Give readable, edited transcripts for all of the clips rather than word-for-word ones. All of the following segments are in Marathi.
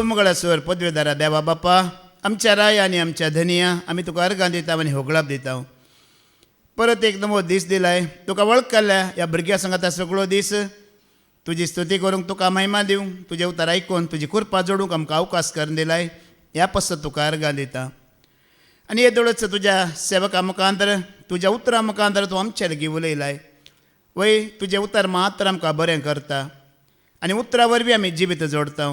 मंगळासोर पदवेदारा देवा बापा आमच्या राय आनी आमच्या धनिया आमी तुका अर्गां दिता आनी होगळाप दिता. परत एक नवो दीस दिलाय, तुका वळखल्या ह्या भुरग्यां सांगात सगळो दीस तुजी स्तुती करूंक तुका महिमा दिवंक, तुजे उतार आयकून तुजी कृपा जोडूंक आमकां अवकाश करून दिलाय. ह्या पासत तुका अर्गां दिता. आनी येदोळच तुज्या सेवका मुखांतर तुज्या उतरां मुखांतर तूं आमचे लागीं उलयलाय. वय तुजें उतर मात्र आमकां बरें करता आनी उतरां वरवीं आमी जिवीत जोडटा.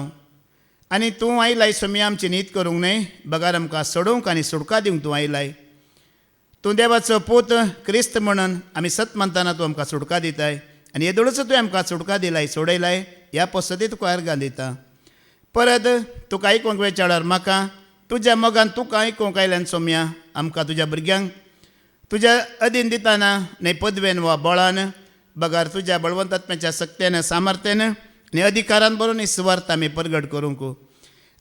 आनी तूं आयलाय सोमी आमची न्हीद करूंक न्हय, बगार आमकां सोडूंक आनी सुडका दिवंक तूं आयलाय. तूं देवाचो पूत क्रिस्त म्हणून आमी सत म्हणटाना तूं आमकां सुडका दिताय आनी येदोळच तुवें आमकां सुडका दिलाय, सोडयलाय. ह्या पसती तुका अर्गां दिता. परत तुका आयकूंक वेचाळार म्हाका तुज्या मोगान तुका आयकूंक आयल्यान सोम्या आमकां तुज्या भुरग्यांक तुज्या अधीन दिताना न्हय पदवेन वा बळान बगार तुज्या बळवंतात्म्याच्या सक्तेन सामर्थ्यान आनी अधिकारान बरोवन सुवार्थ आमी परगट करूंक.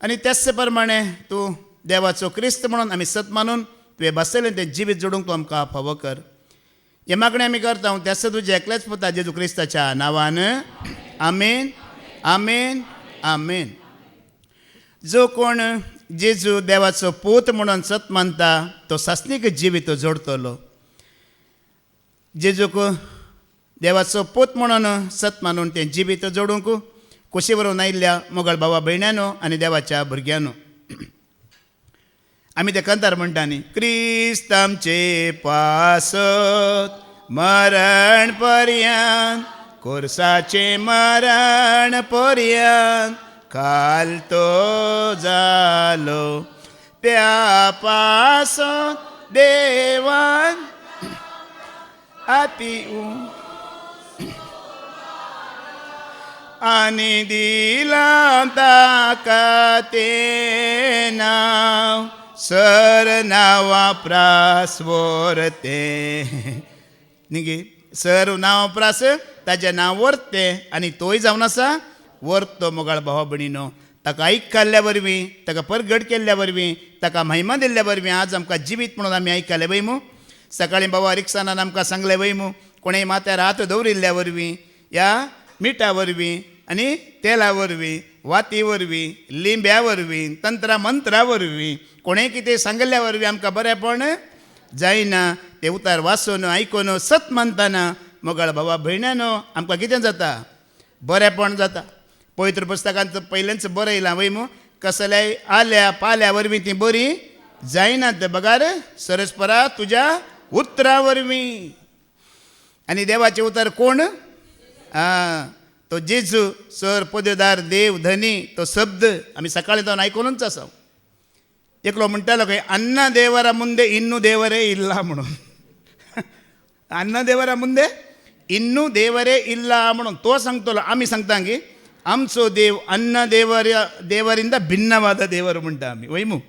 आनी त्याच प्रमाणे तूं देवाचो क्रिस्त म्हणून आमी सत मानून तुवें बसयलें तें जिवीत जोडूंक तूं आमकां फावो कर. हे मागणें आमी करता त्याच तुज्या एकल्याच पुता जेजू क्रिस्ताच्या नांवान. आमेन, आमेन, आमेन. जो कोण जेजू देवाचो पूत म्हणून सत मानता तो सासणीक जिवीत जोडतलो. जेजूक देवाचो पूत म्हणून सत मानून तें जिवीत जोडूंक खोशी व्हरून आयिल्ल्या मोगळ भावा भयण्यांनो आनी देवाच्या भुरग्यांनो आमी ते कंतार म्हणटा न्ही. क्रिस्त आमचे पासत मरण पर्यंत, कोर्साचे मरण पर्यंत काल तो जालो, त्या पासून देवान आती आनी दिला ताका ते नांव, सर नांवा प्रास्वर ते न्ही सर नांव प्रास ताजें नांव वर्त तें आनी तोय जावन आसा वर्त तो मोगाळ भावा भयणीनो. ताका आयकल्ल्या वरवीं, ताका परगट केल्ल्या वरवीं, ताका महिमा दिल्ल्या वरवीं आज आमकां जिवीत म्हणून आमी आयकले वयमू. सकाळीं बाबा रिक्षानान आमकां सांगलें वयमू, कोणेंय माथ्यार हात दवरिल्ल्या वरवीं, ह्या मिठा वरवीं आनी तेला वरवीं, वाती वरवीं, लिंब्या वरवीं, तंत्रा मंत्रा वरवीं, कोणेंय कितें सांगल्या वरवीं आमकां बरेंपण जायना. ते उतार वाचून आयकून सत मानतना मोगाळ भावा भयण्यांनो आमकां कितें जाता? बरेंपण जाता. पवित्र पुस्तकांत पयलेंच बरयलां वयमू, कसल्याय आल्या पाल्या वरवीं ती बरी जायनात बगार सरस्परा तुज्या उतरां वरवीं. आनी देवाचें उतर कोण? तो जेजू सर पदवेदार देव धनी. तो शब्द आमी सकाळीं जावन आयकूनच आसा. एकलो म्हणटालो खंय अन्न देवरा मुंदे इन्नू देवरे इल्ला म्हणून. अन्न देवरा मुंदे इन्नू देवरे इल्ला म्हणून तो सांगतलो. आमी सांगता की आमचो देव अन्न देवरिंद भिन्नवाद देवर म्हणटा आमी वयमू.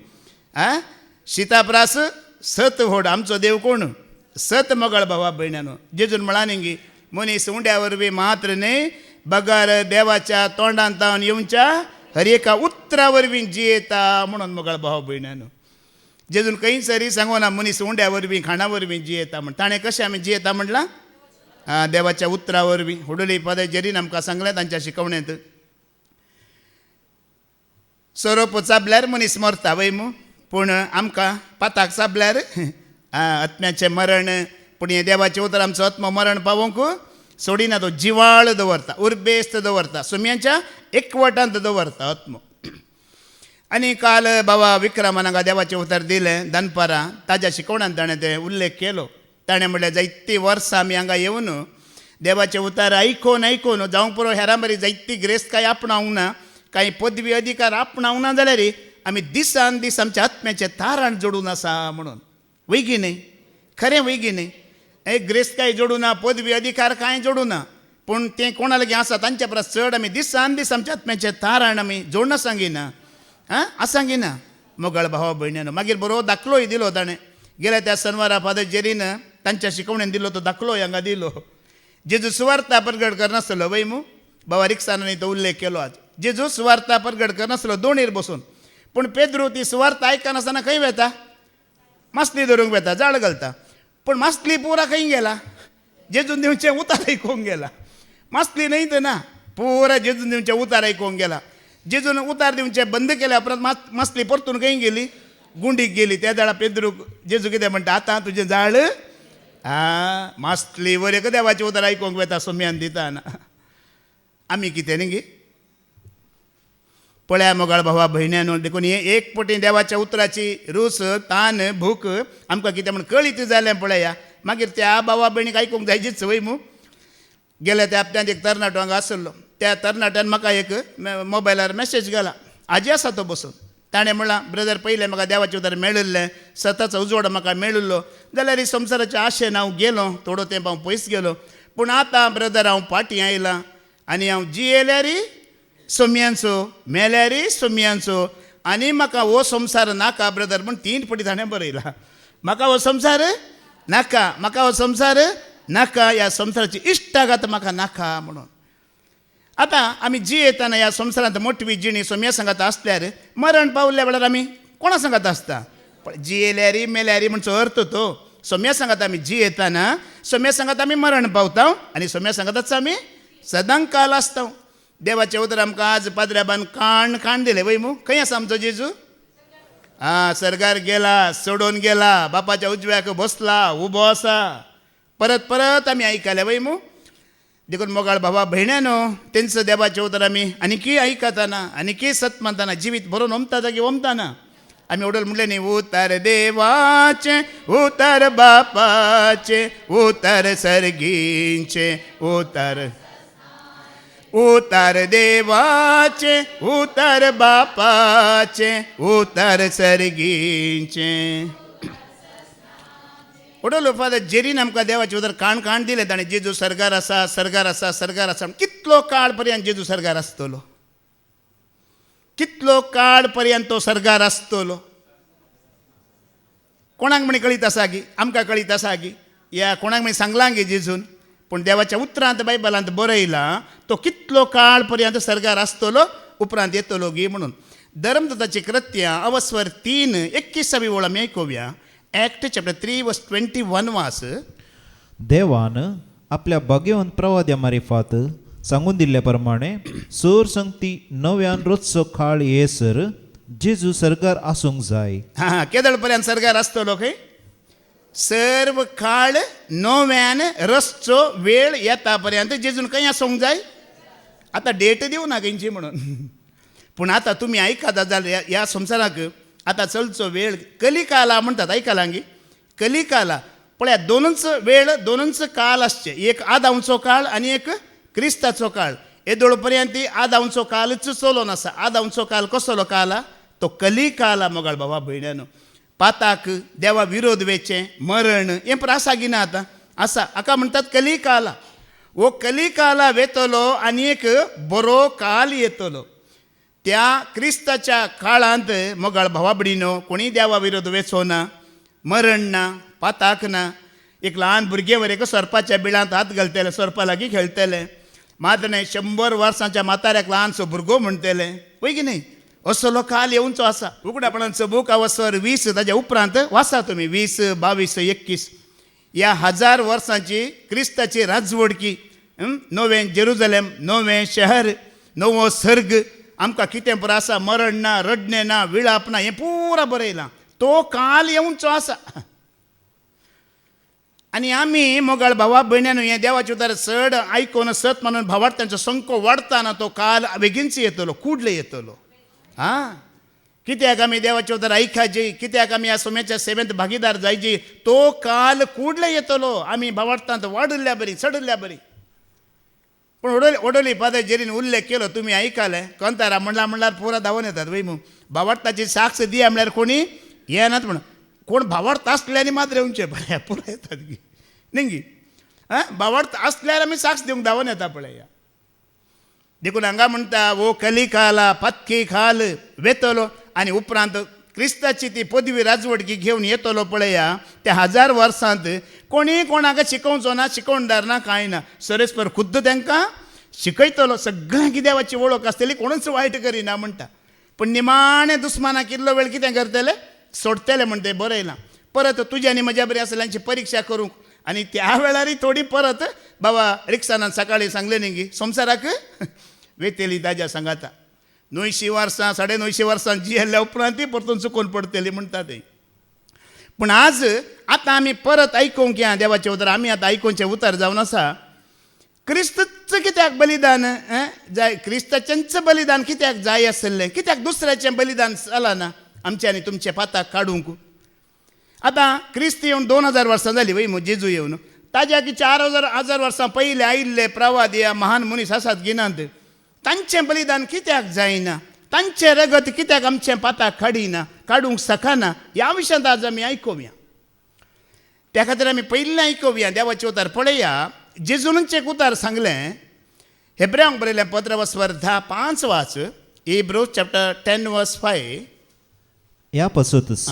शीताप्रास सत व्हड आमचो देव कोण? सत मोगाळ भावा भयण्यांनो. जेजून म्हळां गी मनीस उंड्या वरवीं मात्र न्हय बगार देवाच्या तोंडांत तावन येवच्या हर एका उतरा वरवीं जियेता म्हणून मोगाळ भावा भयण्यांनो. जेजून खंय सरी सांगोना मनीस उंड्या वरवीं खाणा वरवीं जियेता म्हण. ताणें कशें आमी जियेता म्हटलां? देवाच्या उतरा वरवीं. हुडुली पद जेरीन आमकां सांगलें तांच्या शिकवणेंत. सोरोप चाबल्यार मनीस मरता वयमू, पूण आमकां पाताक चाबल्यार आत्म्याचें मरण. पूण हें देवाचें उतर आमचो आत्मो मरण पावोवंक सोडिना. तो जिवाळ दवरता, उर्बेस्त दवरता, सुम्याच्या एकवटांत दवरता आत्मो. आनी काल बाबा विक्रमान हांगा देवाचें उतर दिलें दनपारां. ताज्या शिकवणान ताणें तें उल्लेख केलो. ताणें म्हणलें जायतीं वर्सां आमी हांगा येवन देवाचें उतर आयकून जावंक पुरो हेरां बरी जायती ग्रेस्त कांय आपणावंक ना, कांय पदवी अधिकार आपणावंक ना जाल्यार आमी दिसान दीस आमच्या आत्म्याचें तारण जोडून आसा म्हणून. वैगी न्ही? खरें वैगी न्ही? ग्रेस्त कांय जोडूं ना, पदवी अधिकार कांय जोडूं ना, पूण तें कोणा लागीं आसा तांच्या परस चड आमी दिसान दीस आमच्या आत्म्याचें तारण आमी जोडून सांगिना. आसांगिना मोगाळ भावा भयण्यांनो. मागीर बरो दाखलोय दिलो ताणें. गेल्या त्या शनवारा फादर जेरीन तांच्या शिकवणेन दिलो तो दाखलोय हांगा दिलो. जेजू सुवार्ता परगट करनासलो वयमू. बाबा रिक्सानांनी तो उल्लेख केलो आज. जेजू सुवार्ता परगट करनासलो दोणीर बसून, पूण पेद्रू ती सुवार्ता आयकनासतना खंय वेता? मासली धरूंक वेता, जाळ घालता. पूण मासली पुरा खंय गेला? जेजून दिवचें उतार आयकूंक गेला. मासली न्हय तर ना, पुरा जेजून दिवचें उतार आयकूंक गेला. जेजून उतार दिवचे बंद केल्या उपरांत मसली परतून खंय गेली गुंडीक गेली. त्या जाळा पेद्रूक जेजू कितें म्हणटा आतां तुजें जाळ मासली वरे देवाचे उतर आयकोंक वेता सोम्यान दिता ना. आमी कितें न्ही गे पळया मोगाळ भावा भयण्यानो देखून हे एक पटी देवाच्या उतराची रूस तान भूक आमकां कितें म्हण कळीत जालें पळया. मागीर त्या भावा भयणीक आयकूंक जायचीच वय मू. गेल्या त्या हप्त्यात एक तरणाटो हांगा आसलो. त्या तरणाट्यान म्हाका एक मोबायलार मॅसेज घाला. आजी आसा तो बसून. ताणें म्हणलां ब्रदर पयलें म्हाका देवाचें उतर मेळिल्लें सताचो उजवाड म्हाका मेळिल्लो जाल्यार ही संवसाराच्या आशेन हांव गेलो थोडो तेंप हांव पयस गेलो पूण आतां ब्रदर हांव फाटीं आयलां आनी हांव जियेल्यारय सोम्यांचो मेल्यारय सोम्यांचो आनी म्हाका हो संवसार नाका ब्रदर म्हण 3 फावटी ताणें बरयलां. म्हाका हो संवसार नाका म्हाका हो संवसार नाका ह्या संवसाराची इश्टागत म्हाका नाका म्हणून. आतां आमी जियेतना ह्या संवसारांत मोटवी जिणी सोम्या सांगात आसल्यार मरण पावल्ल्या वेळार आमी कोणा सांगात आसता जियेल्यारी मेल्यारी म्हणचो अर्थ तो. सोम्या सांगात आमी जियेतना सोम्या सांगात आमी मरण पावता आनी सोम्या सांगातच आमी सदांच काल आसता. देवाचें उतर आमकां आज पाद्र्याबान काण दिलें वय मू. खंय आसा आमचो जेजू सर्गार गेला सोडून गेला बापाच्या उजव्याक बसला उबो आसा. परत परत आमी आयकले वय मू. देखून मोगाळ भावा भयण्यानो तेंचं देवाचें उतर आमी आनीकय आयकताना आनीकय सत मानताना जिवीत बरोवन ओमता जागी ओमताना आमी ओडल म्हणलें न्ही उतर देवाचे उतर बापाचे उतर सर्गींचे उतर उतर देवाचे उतर बापाचे उतर सर्गींचे. ओडलो फादर जेरीन आमकां देवाचें उतर काण दिलें ताणें जेजू सर्गार आसा सर्गार आसा सर्गार आसा. कितलो काळ पर्यंत जेजू सर्गार आसतलो कितलो काळ पर्यंत तो सर्गार आसतलो कोणाक म्हणे कळीत आसा गी आमकां कळीत आसा गी या कोणाक म्हणे सांगलां गे जेजून. पूण देवाच्या उतरांत बायबलांत बरयलां तो कितलो काळ पर्यंत सर्गार आसतलो उपरांत येतलो गी म्हणून. धर्मदूताची कृत्यां अवस्वर 3:21 ओळ आमी आयकुया. Act chapter 3 verse 21 वास. देवान आपल्या भाग्यवंत प्रवाद्या मार्फत सांगून दिल्ल्या प्रमाणे सोर संगती नव्यान रोजचो काळ येसर जेजू सर्गार आसूंक जाय. केदळ पर्यंत सर्गार आसतलो खंय सर्व काळ नव्यान रसचो वेळ येता पर्यंत जेजून खंय आसूंक जाय. आतां डेट दिवं ना खंयची म्हणून पूण आतां तुमी आयकता जाल्यार ह्या संवसाराक आतां चलचो वेळ कलिकाला म्हणटात आयकलां गी कलिकाला. पळया दोनच काळ आसचे एक आदांचो काळ आनी एक क्रिस्ताचो काळ. येदोळ पर्यंत आदांचो काळच चलोन आसा. आदांचो काळ कसलो काळ तो कलिकाला मोगाळ भावा भयण्यानो. पाताक देवा विरोध वेचें मरण हें पण आसा गी ना आतां आसा हाका म्हणटात कलिकाला. हो कलिकाला वेतलो आनी एक बरो काळ येतलो. त्या क्रिस्ताच्या काळांत मोगाळ भावा भयणीनो कोणी देवा विरोध वेचोना मरण ना पाताक ना. एक ल्हान भुरगें वरें सर्पाच्या बिळांत हात घालतले सर्पा लागीं खेळटले मात न्हय 100 वर्सांच्या माताऱ्याक ल्हानसो भुरगो म्हणटले वय की न्ही. असलो काल येवचो आसा. उगडापणांचो बूक अवस्वर 20 ताच्या उपरांत वाचा तुमी 20, 22, 21 ह्या 1000 वर्सांची क्रिस्ताची राजवडकी नवें जेरुजलेम नवें शहर नवो सर्ग आमकां कितें बरें आसा मरण ना रडणें ना विळाप ना हें पुरा बरयलां. तो काल येवचो आसा आनी आमी मोगाळ भावा भयण्यानो हें देवाचें उतर चड आयकून सत मानून भावार्थ्यांचो संको वाडटाना तो काल बेगीनच येतलो कुडले येतलो. कित्याक आमी देवाचें उतर आयकाची कित्याक आमी ह्या सोम्याच्या सेवेंत भागीदार जायची तो काल कुडले येतलो. आमी भावार्थांत वाडिल्ल्या बरी चडिल्ल्या बरी. पूण ओडोली पादर जेरीन उल्लेख केलो तुमी आयकले कंतारा म्हणल्यार पुरा धांवन येतात वय मू. भावार्थाची साक्ष दिया म्हळ्यार कोणी येनात म्हण कोण भावार्थ आसल्यानी मात्र येवचे पळया पुरा येतात गी न्ही गी. भावार्थ आसल्यार आमी साक्ष दिवंक धांवन येता पळया. देखून हांगा म्हणटा वो कलिकाला पत्की खाल वेतलो आनी उपरांत क्रिस्ताची ती पदवी राजवडकी घेवन येतलो पळया. त्या 1000 वर्सांत कोणी कोणाक शिकोवचो ना शिकोवणदार ना कांय ना सरेस्पर खुद्द तांकां शिकयतलो. सगळ्यांक देवाची वळख आसतली कोणूच वायट करिना म्हणटा. पूण निमाणे दुस्मानाक इल्लो वेळ कितें करतले सोडटले म्हणटे बरयलां. परत तुज्या आनी म्हज्या बरी आसल्यांची परिक्षा करूंक आनी त्या वेळारय थोडी परत बाबा रिक्षानान सकाळीं सांगलें न्ही गी संवसाराक वेतेली ताज्या सांगाता. 900 वर्सां 950 वर्सां जियेल्ल्या उपरांत ती परतून चुकून पडटली म्हणटा ते. पूण आज आतां आमी परत आयकूंक या देवाचें उतर. आमी आतां आयकूंचें उतर जावन आसा क्रिस्तचं कित्याक बलिदान जाय, क्रिस्ताचेंच बलिदान कित्याक जाय आसलें, कित्याक दुसऱ्याचें बलिदान जालां ना आमचे आनी तुमचे पाताक काडूंक. आतां क्रिस्त येवन 2000 वर्सां जालीं वय मू जेजू येवन. ताज्या की 4000 वर्सां पयले आयिल्ले प्रवाद या महान मनीस आसात गिनांत, तांचें बलिदान कित्याक जायना, तांचें रगत कित्याक आमचें पाताक काडिना, काडूंक शकना, ह्या विशयांत आज आमी आयकुया. त्या खातीर आमी पयलीं आयकुया देवाचें उतर. पळया जेजूनचें एक उतर सांगलें. हेब्रेयांक बरयलें पत्र वस्वर 10:5 वाच. Hebrews chapter 10 verse 5. या पासतच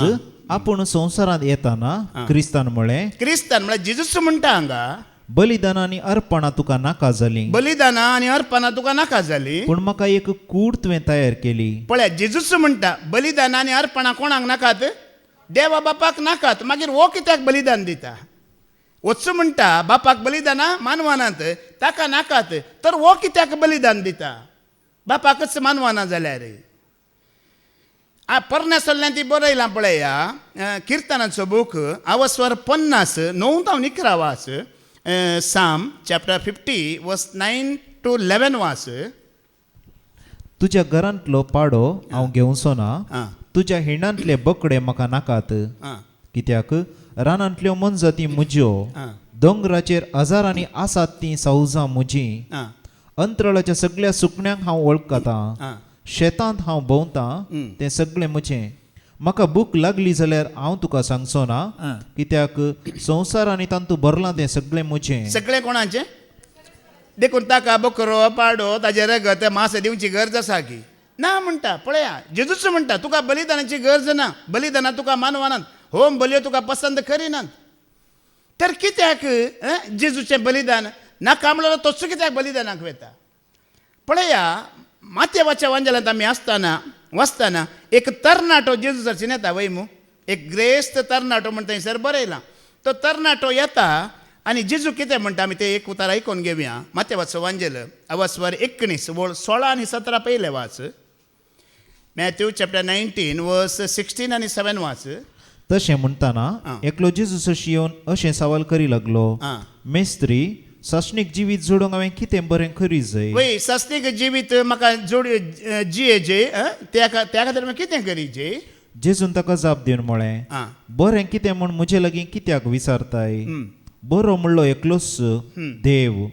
आपूण संवसारांत येताना क्रिस्तान म्हळें, क्रिस्तान म्हळ्यार जेजूच म्हणटा हांगा बलिदान आनी अर्पणां तुका नाका जालीं, बलिदानां आनी अर्पणां तुका नाका जालीं, पूण म्हाका एक कूड तुवें तयार केली. पळया जेजूच म्हणटा बलिदानां आनी अर्पणां कोणाक नाकात, देवा बापाक नाकात. मागीर हो कित्याक बलिदान दिता? वचू म्हणटा बापाक बलिदानां मानवानात ताका नाकात, तर हो कित्याक बलिदान दिता? बापाकच मानवाना जाल्यार. परनेसल्ल्यान ती बरयलां पळया किर्तनाचो बूक आवस्वर 50 9 to 11 वाच. Psalm chapter 50 verse 9 to 11 वाच. तुज्या घरांतलो पाडो हांव घेवचो ना, तुज्या हिंडांतले बकडे म्हाका नाकात. कित्याक रानांतल्यो मनजाती म्हज्यो, दोंगराचेर हजारांनी आसात ती सावजां म्हजीं. अंतराळाच्या सगळ्या सुकण्यांक हांव वळखतां, शेतांत हांव भोंवतां तें सगळें म्हजें. म्हाका भूक लागली जाल्यार हांव तुका सांगचो ना, कित्याक संवसार आनी तांतू भरलां तें सगळें म्हजें. सगळें कोणाचें? देखून ताका बकरो पाडो ताजे रगत मास दिवची गरज आसा की ना म्हणटा. पळया जेजूच म्हणटा तुका बलिदानाची गरज ना, बलिदानां तुका मानवानात, होम बल्यो तुका पसंत करिनात. तर कित्याक जेजूचें बलिदान नाका म्हणल्यार तसो कित्याक बलिदानाक वेता? पळया माथेवाच्या वांजेलांत आमी वाचताना एक तरणाटो जेजूसाचेर येता वय मू. एक ग्रेस्त तरणाटो म्हणटा थंयसर बरयलां. तो तरणाटो येता आनी जेजू कितें म्हणटा आमी तें एक उतार आयकून घेवया. माथेवाचो वांजेल अवस्वर 19 वळ 16 आनी 17 पयले वाच. Matthew chapter 19 verse 16 आनी 7 वाच. तशें म्हणटाना एकलो जेजूस येवन अशें सवाल करी लागलो, मेस्त्री सासणीक जिवीत जोडूंक हांवें कितें बरें करी जाय? वय सासणीक जिवीत म्हाका जिये जे त्या खातीर हांवें कितें करी जे? जेजून ताका जाप दिवन म्हळें, बरें कितें म्हूण म्हजे लागीं कित्याक विचारताय? बरो म्हणलो एकलोच देव,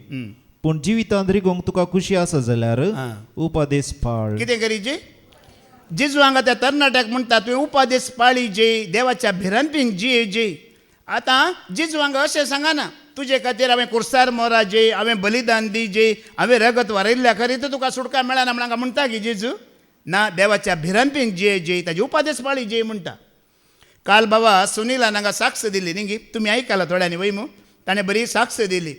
पूण जिवितांत रिगोंक तुका खुशी आसा जाल्यार उपादेश पाळ. कितें करी जे? जेजू हांगा त्या तरणाट्याक म्हणटा तुवें उपादेश पाळी जे, देवाच्या भिरांतीन जिये जे. आतां जेजू हांगा अशें सांगना तुजे खातीर हांवें कुर्सार मोरा जे, हांवें बलिदान दी जे, हांवें रगत वारयल्ल्या खरी तुका सुटका मेळना म्हण हांगा म्हणटा की जेजू ना, देवाच्या भिरांतीन जिये जे, ताजे उपादेश पाळी जे म्हणटा. काल बाबा सुनिलान हांगा साक्ष दिली न्ही, तुमी आयकलां थोड्यांनी वय मू. ताणें बरी साक्ष दिली.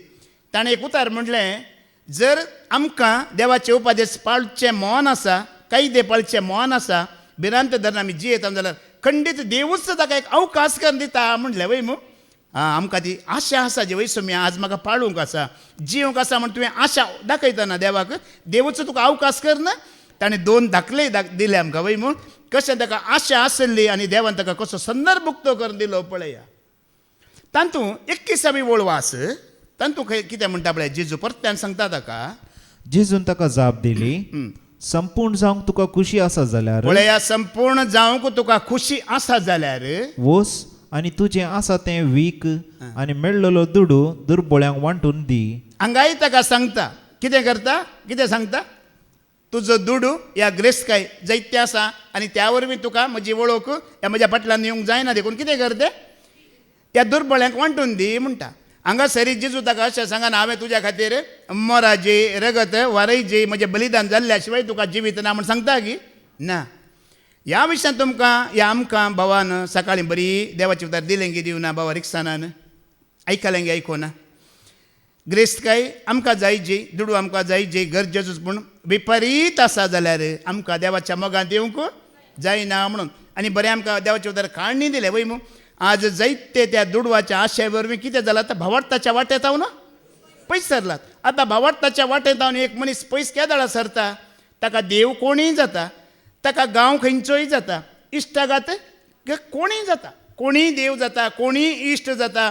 ताणें एक उतार म्हणलें, जर आमकां देवाचे उपादेश पाळचे मोन आसा, कायदे पाळचे मोन आसा, भिरांत धरून आमी जियेता जाल्यार खंडीत देवूच ताका एक अवकाश करून दिता म्हणलें वय मू. आमकां ती आशा आसा जे वय सोम्या आज म्हाका पाळूंक आसा, जियोंक आसा म्हण तुवें आशा दाखयतना देवाक देवूच तुका अवकाश करना. ताणें 2 दाखले दिले आमकां वय मू. कशें ताका आशा आसली आनी देवान ताका कसो संदर्भ उक्तो करून दिलो पळया. तांतू 21 वळ वास. तांतू कितें म्हणटा पळय जेजू परत्यान सांगता ताका. जेजून ताका जाप दिली, संपूर्ण जावंक तुका खुशी आसा जाल्यार, पळया संपूर्ण जावंक तुका खुशी आसा जाल्यार वस आनी तुजें आसा तें वीक आनी मेळ्ळलो दुडू दुर्बळ्यांक वांटून दी. हांगाय ताका सांगता कितें करता, कितें सांगता, तुजो दुडू ह्या ग्रेस्तकाय जायते आसा आनी त्या वरवीं तुका म्हजी वळख ह्या म्हज्या फाटल्यान येवंक जायना. देखून कितें करते, त्या दुर्बळ्यांक वांटून दी म्हणटा. हांगा सरी जेजू ताका अशें सांगना हांवें तुज्या खातीर मोरा जे, रगत वारय जे, म्हजें बलिदान जाल्ल्या शिवाय तुका जिवीत ना म्हण सांगता की ना. ह्या विशयान तुमकां ह्या आमकां भावान सकाळीं बरी देवाची उतर दिलें गी दिवना बाबा रिक्सानान आयकलें गे आयकोना. ग्रेस्तकाय आमकां जाय जी, दुडू आमकां जाय जी गरजेचूच, पूण विपरीत आसा जाल्यार आमकां देवाच्या मोगांत येवंक जायना म्हणून. आनी बरें आमकां देवाचे उतर काणणी दिलें वय मू. आज जायते त्या दुडवाच्या आशे वरवीं कितें जालां, आतां भावार्थाच्या वाटेंत हांव ना पयस सरलात. आतां भावार्थाच्या वाटेंत हांव एक मनीस पयस केदाळा सरता, ताका देव कोणीय जाता, ताका गांव खंयचोय जाता, इश्टागात कोणीय जाता, कोणीय देव जाता, कोणीय इश्ट जाता,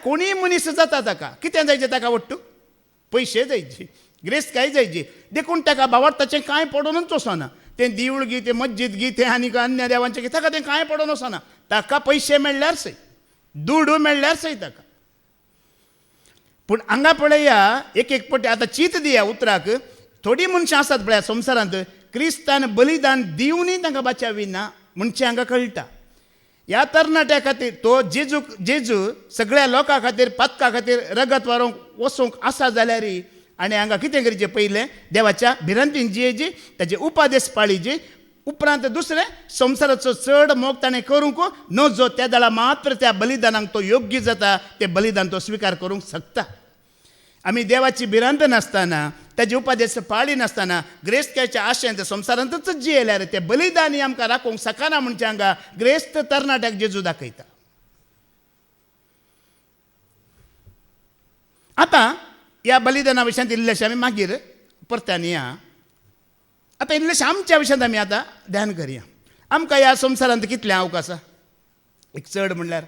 कोणीय मनीस जाता. ताका कितें जायचें, ताका वट्टू पयशे जायचे, ग्रेस्त जायची, देखून ताका भावार्थ ताचें कांय पडोनूच वचना. तें देवूळ गी, तें मस्जीद गी, तें आनीक अन्य देवांचें गी, ताका तें कांय पडोन वचना. ताका पयशे मेळ्ळ्यार सय, दुडू मेळ्ळ्यार सय ताका. पूण हांगा पळया, एक पटी आतां चीत दिया उतराक. थोडी मनशां आसात पळया संवसारांत, क्रिस्तान बलिदान दिवनय तांकां बाचाविना म्हणचें हांगा कळटा. ह्या तरणाट्या खातीर तो जेजू सगळ्या लोकां खातीर, पातका खातीर रगत व्हारोवंक वचूंक आसा जाल्यारय आनी हांगा कितें करचें, पयलें देवाच्या भिरांतीन जियेची, ताचे उपादेश पाळीचे, उपरांत दुसरें संवसाराचो चड मोग ताणें करूंक नजो. त्या दाळा मात्र त्या बलिदानाक तो योग्य जाता, तें बलिदान तो स्विकार करूंक शकता. आमी देवाची भिरांत नासतना, ताचे उपादेश पाळी नासतना ग्रेस्तच्या आशेंत संवसारांतच जियेल्यार तें बलिदान आमकां राखूंक शकना म्हणचें हांगा ग्रेस्त तरणाट्याक जेजू दाखयता. आतां ह्या बलिदाना विशयांत इल्लेशें आमी मागीर परत्यान या. आतां इल्लेशें आमच्या विशयांत आमी आतां ध्यान करया. आमकां ह्या संवसारांत कितलें अवकाश आसा, एक चड म्हणल्यार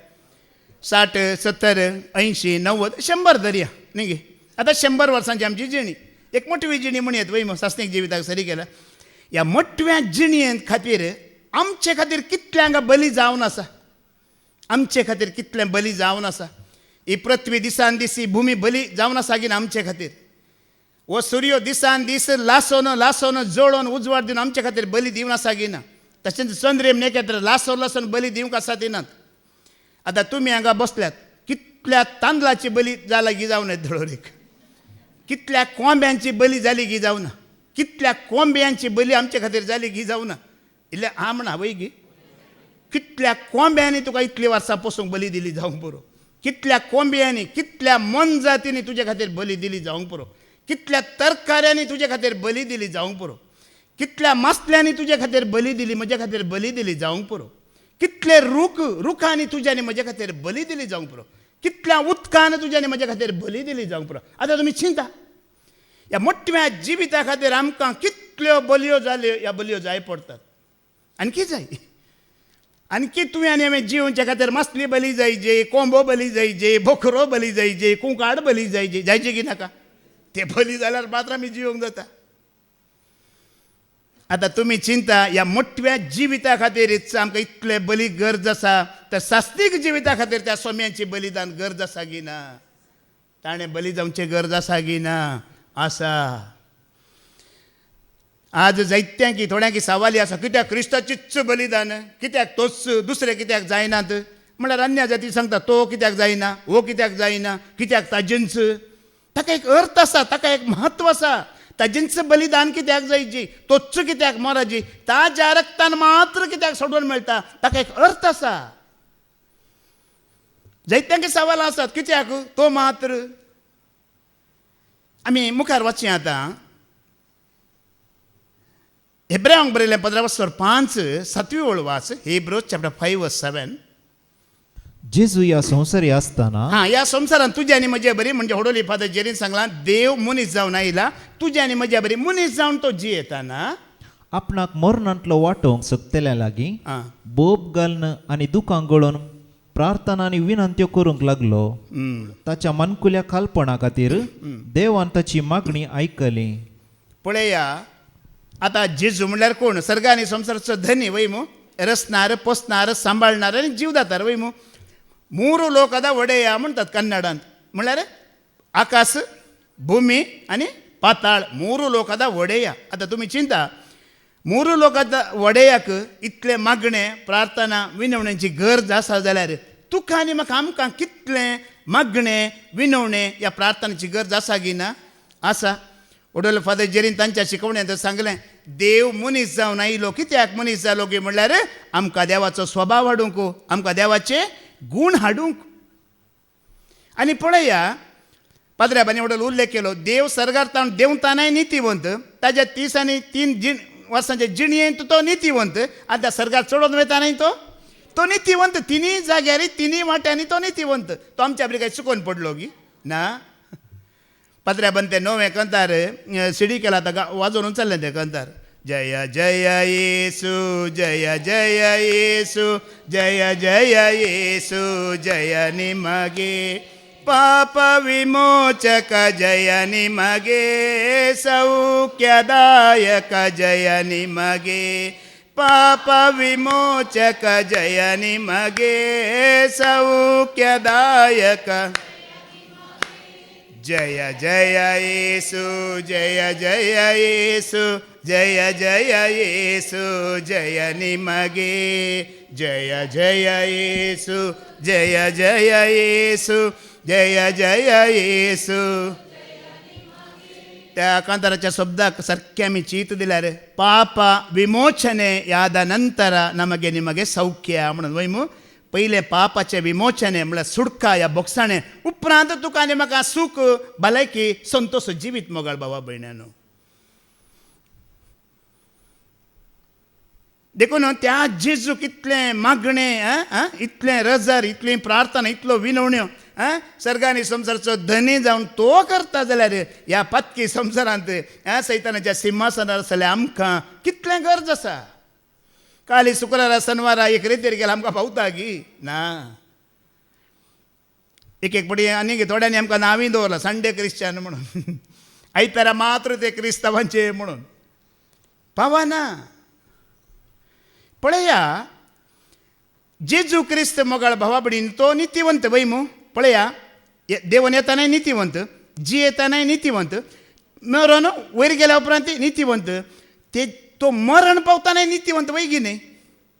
60, 70, 80, 90, 100 धरया न्ही गे. आतां 100 वर्सांची आमची जिणी, एक मोटवी जिणी म्हणयत वय मग सासणीक जिविताक सरी केला. ह्या मोटव्या जिणयेंत खातीर आमचे खातीर कितलें हांगा बली जावन आसा, आमचे खातीर कितलें बली जावन आसा. ही पृथ्वी दिसान दीस, ही भुमी बली जावन आसा की ना आमचे खातीर. वो सूर्य दिसान दीस लासोन जळोवन उजवाड दिवन आमचे खातीर बली दिवन आसा की ना. तशेंच चंद्रेम नेकेत्र लासोन बली दिवंक आसा ती नात. आतां तुमी हांगा बसल्यात, कितल्या तांदळाची बली जाला की जावन येत धडोरेक, कितल्या कोंब्यांची बली जाली की जावना, कितल्या कोंब्यांची बली आमचे खातीर जाली की जावना. इल्ले हां म्हणा वय गी, कितल्या कोंब्यांनी तुका इतली वर्सां पोसूंक बली दिली जावंक पुरो, कितल्या कोंब्यांनी, कितल्या मन जातींनी तुजे खातीर बली दिली जावंक पुरो, कितल्या तरकाऱ्यांनी तुजे खातीर बली दिली जावंक पुरो, कितल्या मासल्यांनी तुजे खातीर बली दिली, म्हजे खातीर बली दिली जावंक पुरो, कितले रुखांनी तुज्यांनी म्हजे खातीर बली दिली जावंक पुरो, कितल्या उदकान तुज्यांनी म्हजे खातीर बली दिली जावंक पुरो. आतां तुमी चिंता, ह्या मोठ्या जिविता खातीर आमकां कितल्यो बलयो जाल्यो, ह्या बलयो जाय पडटात. आणकी जाय, आणकी तुवें आनी हांवें जिवच्या खातीर मासली बली जायचे, कोंबो बली जायचे, बोकरो बली जायचे, कुंकाड बली जायचे की नाका. ते बली जाल्यार मात्र आमी जिवंक जाता. आतां तुमी चिंता, ह्या मोठ्या जिविता खातीरच आमकां इतले बली गरज आसा, तर सास्तीक जिविता खातीर त्या सोम्यांची बलिदान गरज आसा की ना, ताणें बली जावची गरज आसा की ना. आसा. आज जायत्यांकी थोड्यांकी सवाली आसा, कित्याक क्रिस्ताचीच बलिदान, कित्याक तोच, दुसरे कित्याक जायनात. म्हळ्यार अन्य जाती सांगता तो कित्याक जायना, वो कित्याक जायना, कित्याक ताजेंच. ताका एक अर्थ आसा, ताका एक म्हत्व आसा. ताजेंच बलिदान कित्याक जायची, तोच कित्याक मराची, ताज्या रक्तान मात्र कित्याक सोडून मेळटा, ताका एक अर्थ आसा. जायत्यांकी सवाल आसात, कित्याक तो मात्र. आमी मुखार वचया आतां. हेब्रेयांक बरयलें 15:5, 7वी ओळ वाच. Hebrew chapter 5:7. जेजू या संवसारी आसतना ह्या संवसारांत तुजे आनी म्हजे बरी, म्हणजे होडोली फादर जेरीन सांगलां, देव मनीस जावन आयला, तुजे आनी म्हजे बरी मनीस जावन तो जियेताना आपणाक मरणांतलो वांटोवंक सकतेल्या लागीं बोब घालन आनी दुखां गळोवन प्रार्थना आनी विनंत्यो करूंक लागलो. ताच्या मनकुल्या खालपणा खातीर देवान ताची मागणी आयकली. पळया, आतां जेजू म्हणल्यार कोण? सर्ग आनी संवसाराचो धनी वय मू, रचणार, पोसणार, सांबाळणार आनी जीव दातार वय मू. 3 लोकांदा वडेया म्हणटात कन्नडांत. म्हळ्यार आकाश, भुमी आनी पाताळ, 3 लोकांदा वडेया. आतां तुमी चिंता, 3 लोकांदा वडेयाक इतले मागणे, प्रार्थना, विनवण्यांची गरज आसा जाल्यार तुका आनी म्हाका आमकां कितलें मागणे, विनवणे, ह्या प्रार्थनेची गरज आसा की ना? आसा. वडोलो फादर जेरीन तांच्या शिकवण्यांत सांगलें, देव मनीस जावन आयलो. कित्याक मनीस जालो की म्हणल्यार आमकां देवाचो स्वभाव हाडूंक, आमकां देवाचे गूण हाडूंक. आनी पळया, पाद्र्याबानी वडोलो उल्लेख केलो, देव सर्गार देंवतानाय नितीवंत, ताच्या 30 आनी 3 वर्सांच्या जिणयेंत तो नितीवंत, आतां सर्गार चडोवन वयतानाय तो नितीवंत. 3 जाग्यार 3 वाट्यांनी तो नितीवंत. तो आमच्या बरी काही चुकोवन पडलो की ना? पाद्र्याबान तें 9वें कंतार सिडी केला, ताका वाजोवन उचल्लें तें कंतार. जय जय येसु जय जय येसु जय जय येसु जय निಮಗೆ ಪಾಪ ವಿಮೋಚಕ ಜಯ ನಿಮಗೆ ಸೌಖ್ಯದಾಯಕ ಜಯ ನಿಮಗೆ ಪಾಪ ವಿಮೋಚಕ ಜಯ ನಿಮಗೆ ಸೌಖ್ಯದಾಯಕ ಜಯ ಜಯ ಯೇಸು ಜಯ ಜಯ ಯೇಸು ಜಯ ಜಯ ಯೇಸು ಜಯ ನಿಮಗೆ ಜಯ ಜಯ ಯೇಸು ಜಯ ಜಯ ಯೇಸು जय जय येसु. त्या कांताराच्या शब्दाक सारखे आमी चीत दिल्यार पाप विमोचने याद नंतर नಮಗೆ निಮಗೆ सौख्य म्हणून वय मू पहिले पापाचे विमोचने म्हळ्यार सुटका या बोगसाणे उपरांत तुका आनी म्हाका सूख भलायकी संतोष जिवीत मोगाळ भावा भयण्यानो. देखून त्या जेजू कितले मागणे इतले रजर इतली प्रार्थना इतलो विनवण्यो सर्गानी संसाराचो धनी जावन तो करता जाल्यार ह्या पत्की संवसारांत सैतानाच्या सिंहासनार आसले आमकां कितलें गरज आसा. काली शुक्रारा शनिवारा एक रेतीर गेला आमकां पावता गी ना. एक पडी आनी थोड्यांनी आमकां नांवी दवरलां संडे क्रिश्चन म्हणून आयतारा मात्र ते क्रिस्तांवांचे म्हणून पावना. पळया जेजू क्रिस्त मोगाळ भावा भयणीन तो नितीवंत वय मू पळया देवन येतानाय नितीवंत जी येतानाय नितीवंत मरण वयर गेल्या उपरांत नितीवंत ते तो मरण पावतानाय नितीवंत वय गी न्ही.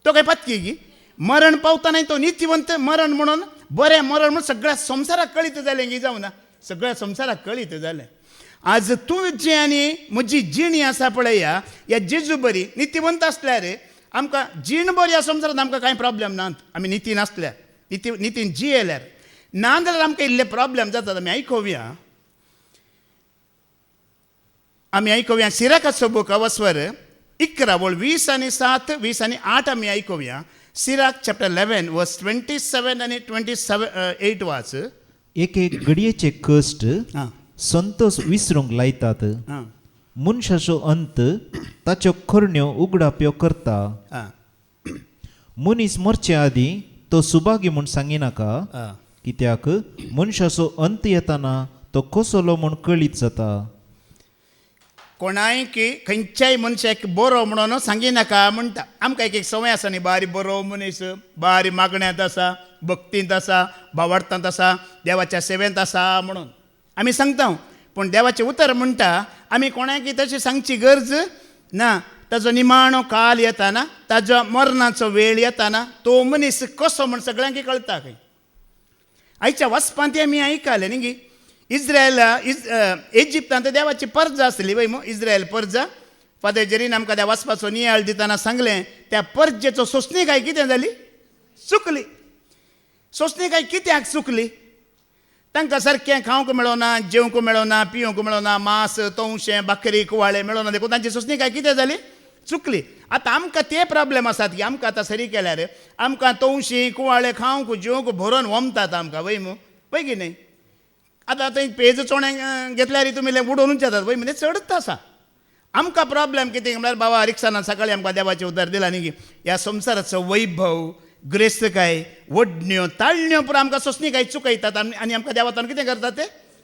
तो काय पत्की गी मरण पावतानाय तो नितीवंत मरण म्हणून बरें मरण म्हणून सगळ्या संवसाराक कळीत जालें गी जावं ना. सगळ्या संवसाराक कळीत जालें. आज तूं जें आनी म्हजी जीण आसा पळया ह्या जेजू बरी नितीवंत आसल्यार आमकां जीण बरी ह्या संवसारांत आमकां कांय प्रॉब्लेम नात. आमी नितीन आसल्यार नितीन जियेल्यार ना जाल्यार आमकां इल्ले प्रॉब्लेम जातात. आमी आयकोवया सिराकाचो बूक अवस्वर 11 वळ 20 आनी 7 20 आनी 8 आमी आयकोवया. सिराक चॅप्टर 11 वर्स 27 आनी 28 वाच. एक घडयेचे कश्ट संतोष विसरूंक लायतात. मनशाचो अंत ताच्यो खरण्यो उगडाप्यो करता. मनीस मरचे आदी तो सुभागी म्हूण सांगिनाका कित्याक मनशाचो अंत येताना तो कसलो म्हूण कळीत जाता. कोणाय की खंयच्याय मनशाक बरो म्हणून सांगिनाका म्हणटा. आमकां एक संवय आसा न्ही बारी बरो मनीस बारी मागण्यांत आसा भक्तींत आसा भावार्थांत आसा देवाच्या सेवेंत आसा म्हणून आमी सांगता. पूण देवाचें उतर म्हणटा आमी कोणायकी तशें सांगची गरज ना. ताजो निमाणो काल येताना ताजो मरणाचो वेळ येताना तो मनीस कसो म्हूण सगळ्यांक कळटा. खंय आयच्या वचपांत आमी आयकलें न्ही गी इजिप्तांत देवाची पर्जा आसली वय मू इज्रायल पर्जा. फादर जेरीन आमकां त्या वचपाचो नियाळ दितना सांगलें त्या पर्जेचो सोंसणीकाय कितें जाली चुकली. सोंसणीकाय कित्याक चुकली. तांकां सारकें खावंक मेळना जेवंक मेळना पिवंक मेळना मांस तवशें भाकरी कुवाळें मेळना देखून तांची सोंसणीकाय कितें जाली चुकली. आतां आमकां ते प्रॉब्लेम आसात की आमकां आतां सरी केल्यार आमकां तवशीं कुवाळें खावंक जेवंक भरोवन वमतात आमकां वय मू पळय की न्ही. आतां थंय पेज चोणे घेतल्यार तुमी उडोवनूच येतात वय म्हणजे चडच आसा. आमकां प्रॉब्लेम कितें म्हळ्यार बाबा रिक्षान सकाळीं आमकां देवाचें उतर दिलां न्ही ह्या संवसाराचो वैभव ग्रेस्तकाय वडण्यो ताळण्यो पुरो आमकां सोंसणीकाय चुकयतात आनी आमकां देवातान कितें करतात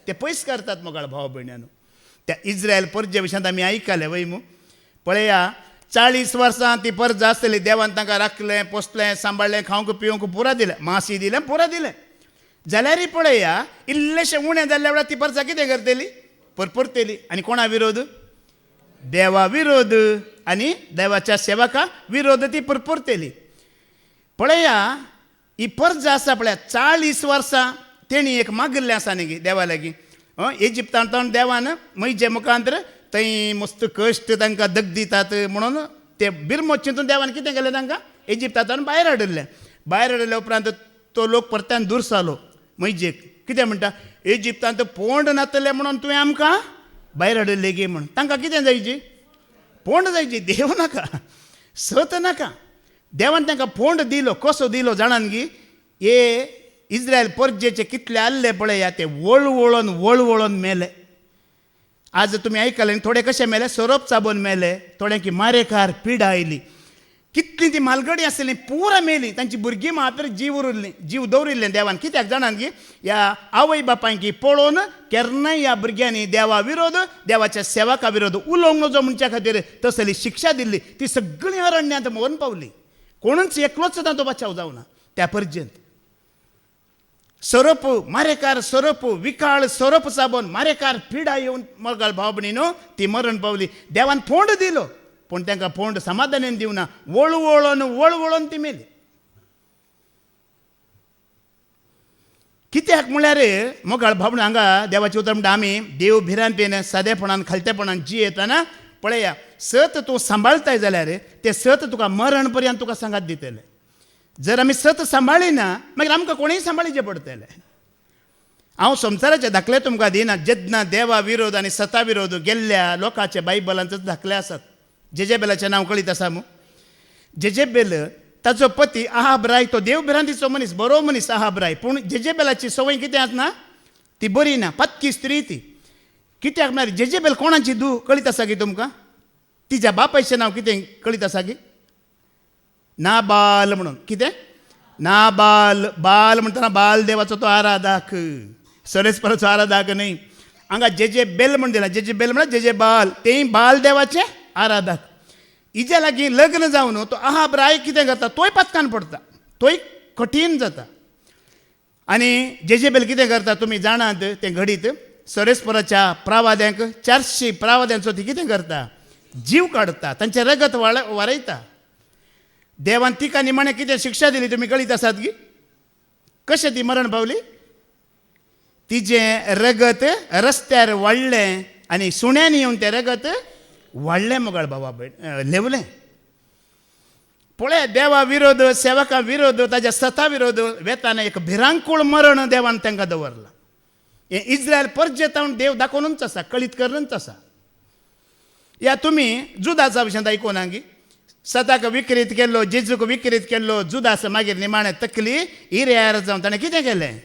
ते पयस करतात मोगाळ भाव भयण्यानो. त्या इज्रायल पर्जे विशयांत आमी आयकलें वय मू पळया 40 वर्सां ती पर्ज आसतली. देवान तांकां राखलें पोसलें सांबाळलें खावंक पिवंक पुरो दिलें मासी दिलें पुरो दिलें जाल्यार पळया इल्लेशें उणें जाल्ल्या वेळार ती पर्जा कितें करतली परतली. आनी कोणा विरोध देवा विरोध आनी देवाच्या सेवका विरोध ती परतली. पळया ही पर्जा आसा पळया 40 वर्सां तेणी एक मागिल्लें आसा न्ही देवा लागीं. इजिप्तांत देवान मैजे मुखांतर थंय मस्त कश्ट तांकां दग दितात म्हणून ते बिरमोच्चेंतून देवान कितें केलें तांकां इजिप्तांतल्यान भायर हाडले. भायर हाडले उपरांत तो लोक परत्यान दूर जालो मैजेक कितें म्हणटा इजिप्तांत पोंड नातले म्हणून तुवें आमकां भायर हाडले गे म्हण. तांकां कितें जायची पोंड जायची देव नाका सत नाका. देवान तांकां पोंड दिलो कसो दिलो जाणान गी हे इज्रायल पर्जेचे कितले आल्ले पळया ते वळवळोन मेले. आज तुम्ही ऐकले थोडे कशे मेले सोरोप चाबून मेले थोड्यांकी मारेकार पिडा आयली कितली ती मालगडी आसली पुरा मेली तांची भुरगीं मात्र जीव दवरिल्ले देवान कित्याक जाणात की ह्या आवय बापायकी पळोवन केन्नाय ह्या भुरग्यांनी देवा विरोध देवाच्या सेवका विरोध उलोवंक नजो म्हणच्या खातीर तसली शिक्षा दिल्ली ती सगळी अरण्यांत मरून पावली कोणूच एकलोच तांचो बचाव जावना त्या पर्यंत सोरोप मारेकार सोरोप विकाळ सोरोप साबून मारेकार पिडा येवन मोगाळ भाव भयणीनो ती मरण पावली देवान फोंड दिलो पूण तांकां फोंड समाधानान दिवना वळवळोन ती मेली कित्याक म्हळ्यार मोगाळ भावण हांगा देवाचे उतर म्हणटा आमी देव भिरांतेन सादेपणान खालतेपणान जी येताना पळया सत तूं सांबाळताय जाल्यार ते सत तुका मरण पर्यंत तुका सांगात दितले जर आमी सत सांबाळिना मागीर आमकां कोणीय सांबाळचें पडटलें हांव संवसाराचे दाखले तुमकां दिना जेन्ना देवा विरोध आनी सता विरोध गेल्ल्या लोकांचे बायबलांत दाखले आसात जेजेबेलाचें नांव कळीत आसा मू जेजेबेल ताचो पती आहाबराय तो देव भिरांतीचो मनीस बरो मनीस आहाबराय पूण जेजेबेलाची संवय कितें आसना ती बरी ना पत्की स्त्री ती कित्याक म्हळ्यार जेजेबेल कोणाची धूव कळीत आसा की तुमकां तिच्या बापायचें नांव कितें कळीत आसा की नाबाल म्हणून कितें नाबाल बाल म्हणटना बाल देवाचो तो आराधक सरेस्पराचो आराधक न्हय हांगा जेजेबेल म्हण दिला जेजेबेल म्हळ्यार जेजेबाल तेय बाल देवाचे आराधक हिच्या लागीं लग्न जावन तो आहाबराय कितें करता तोय पत्कान पडटा तोय कठीण जाता आनी जेजेबेल कितें करता तुमी जाणात तें घडीत सरेस्पराच्या प्रावाद्यांक 400 प्रावाद्यांचो ती कितें करता जीव काडटा तांचें रगत वारयता देवान तिका निमाणें कितें शिक्षा दिली तुमी कळीत आसात की कशें ती मरण पावली तिजें रगत रस्त्यार वाडलें आनी सुण्यांनी येवन तें रगत वाडलें मोगाळ बाबा लेवलें पळय देवा विरोध सेवका विरोध ताच्या सता विरोध वेताना एक भिरांकूळ मरण देवान तांकां दवरलां हें इज्रायल परजेतावन देव दाखोवनूच आसा कळीत करूनच आसा या तुमी जुदासा भशेन आयकून की सताक विकृत केल्लो जेजूक विकृत केल्लो जुदास मागीर निमाणें तकली हिऱ्यार जावन ताणें कितें केलें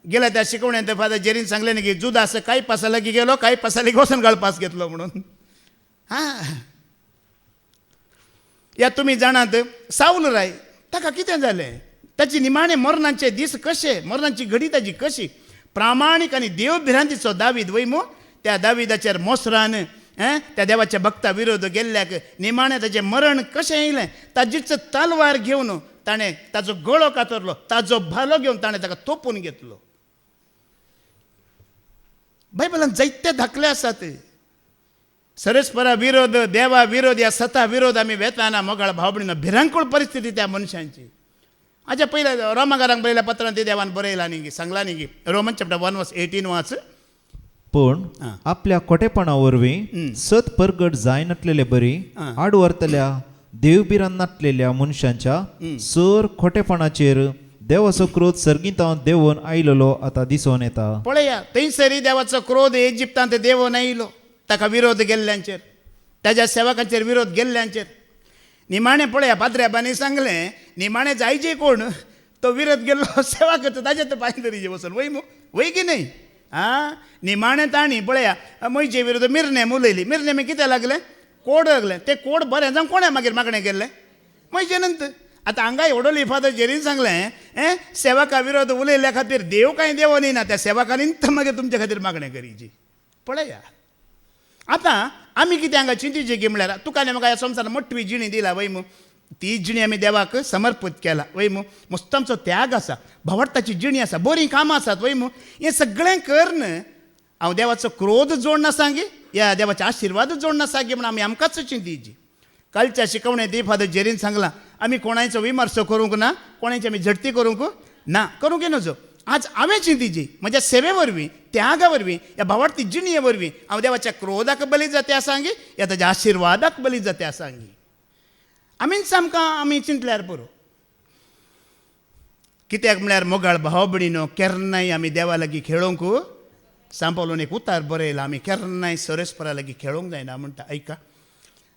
गेल्या त्या शिकवण्यात फादर जेरीन सांगलें न्ही की जुदास कांय पासा लागीं गेलो कांय पासा लागीं वचून घालपास घेतलो म्हणून या तुमी जाणात साऊल राय ताका कितें जालें ताची निमाणे मरणाचे दीस कशे मरणाची घडी ताची कशी प्रामाणीक आनी देव भिरांतीचो दावीद वय मू त्या दाविदाचेर मोसरान त्या देवाच्या भक्ता विरोध गेल्ल्याक निमाणें ताचें मरण कशें येयलें ताजीच तलवार घेवन ताणें ताचो गळो कातरलो ताजो भालो घेवन ताणें ताका तोपून घेतलो बायबलांत जायते दाखले आसात सरेस्परा विरोध देवा विरोध या सता विरोध आमी वेताना मोगाळ भाव भयणीनो भिरांकूळ परिस्थिती त्या मनशांची हाच्या पयल्या रोमाकारांक बरयल्या पत्रांत ते देवान बरयलां न्ही की सांगलां न्ही की रोमन चॅप्टर 1:18 वाच पण आपल्या खोटेपणा वरवीं सत परगट जाय नटलेले बरी आडवरतल्या देवबिरान नाटलेल्या मनशांच्या सर खोटेपणाचेर देवाचो क्रोध सर्गितांत देवून आयिल्लो आतां दिसून येता पळया थंयसरी देवाचो क्रोध इजिप्तांत देवून आयिल्लो ताका विरोध गेल्ल्यांचेर ताज्या सेवकांचेर विरोध गेल्ल्यांचेर निमाणें पळया पाद्र्याबांनी सांगलें निमाणें जायचे कोण तो विरोध गेल्लो सेवक ताजे तर पांयदरीचे वचून वय की न्ही निमाणें ताणी पळया म्हयचे विरोध मिरणे उलयली मिरणे मागीर कितें लागलें कोड लागलें तें कोड बरें जावन कोणें मागीर मागणें केल्लें म्हयचे नंतर आतां हांगा एवढो लिफादर जेरीन सांगलें सेवका विरोध उलयल्ल्या खातीर देव कांय देव न्ही त्या सेवकांनी मागीर तुमचे खातीर मागणें करीची पळया आतां आमी कितें हांगा चिंतीचें की म्हळ्यार तुका म्हाका ह्या संवसारांत मोठी जिणी दिला वय मू ती जिणी आमी देवाक समर्पीत केला वय मू मस्त आमचो त्याग आसा भावार्थाची जिणी आसा बरीं कामां आसात वय मू हें सगळें करन हांव देवाचो क्रोध जोड नासा गी या देवाचे आशिर्वाद जोड नासा गी म्हण आमी आमकांच चिंतीची कालच्या शिकवणेंत फादर जेरीन सांगलां आमी कोणाचो विमर्श करूंक ना कोणाची आमी झडती करूंक ना करूंक नजो आज हांवें चिंतीची म्हज्या सेवे वरवीं त्यागा वरवीं ह्या भावार्थी जिणये वरवीं हांव देवाच्या क्रोधाक बली जाते आसा गी या ताच्या आशिर्वादाक बली जाते आसा गी आमीच आमकां आमी चिंतल्यार पुरो कित्याक म्हळ्यार मोगाळ भाव भयणीनो केन्नाय आमी देवा लागीं खेळोंक सांपलोन एक उतार बरयला आमी केन्नाय सरेस्परा लागीं खेळोंक जायना म्हणटा ऐका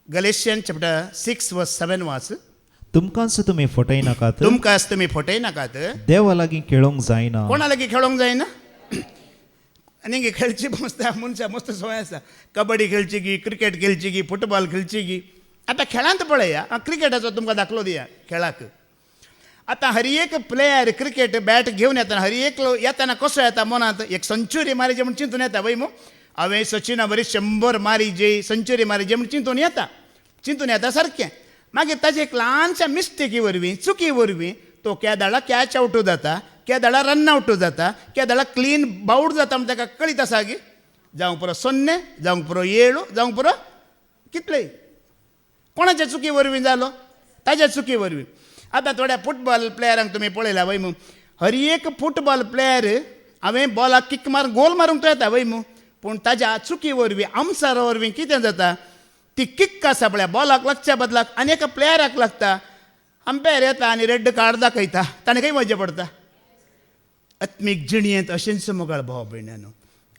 गलेशियन चॅप्टर 6:7 वाच तुमकांच तुमी फटय नाकात तुमकांच तुमी फटय नाकात देवा लागीं खेळोंक जायना कोणा लागीं खेळोंक जायना आनी खेळची मस्त मनशां मस्त संवय आसा कबड्डी खेळची गी क्रिकेट खेळची गी फुटबॉल खेळची गी आतां खेळांत पळया क्रिकेटाचो तुमकां दाखलो दिया खेळाक आतां हर एक प्लेयर क्रिकेट बॅट घेवन येतना हर एक येतना कसो येता मनांत एक सेंच्युरी मारीचे म्हण चिंतून येता वय मू हांवें सचिना बरी 100 मारी जे सेंच्युरी मारी जे म्हण चिंतून येता सारकें मागीर ताजे एक ल्हानशा मिस्टेकी वरवीं चुकी वरवीं तो केदाळा कॅच आवट जाता केदाळा रन आवट जाता केदाळा क्लीन बाउट जाता म्हण ताका कळीत आसा गी जावंक पुरो 0 जावंक पुरो 7 जावंक पुरो कितलेय कोणाच्या चुकी वरवीं जालो ताज्या चुकी वरवीं आतां थोड्या फुटबॉल प्लेयरांक तुमी पळयला वय मू हर एक फुटबॉल प्लेयर हांवें बॉलाक किक मारून गोल मारूंक येता वय मू पूण ताज्या चुकी वरवीं आमसारा वरवीं कितें जाता ती किक आसा पळय बॉलाक लागच्या बदलाक आनी एका प्लेयराक लागता अंपायर येता आनी रेड कार्ड दाखयता ताणें खंय वचचें पडटा आत्मीक जिणयेंत अशेंच मोगाळ भाव भयण्यानो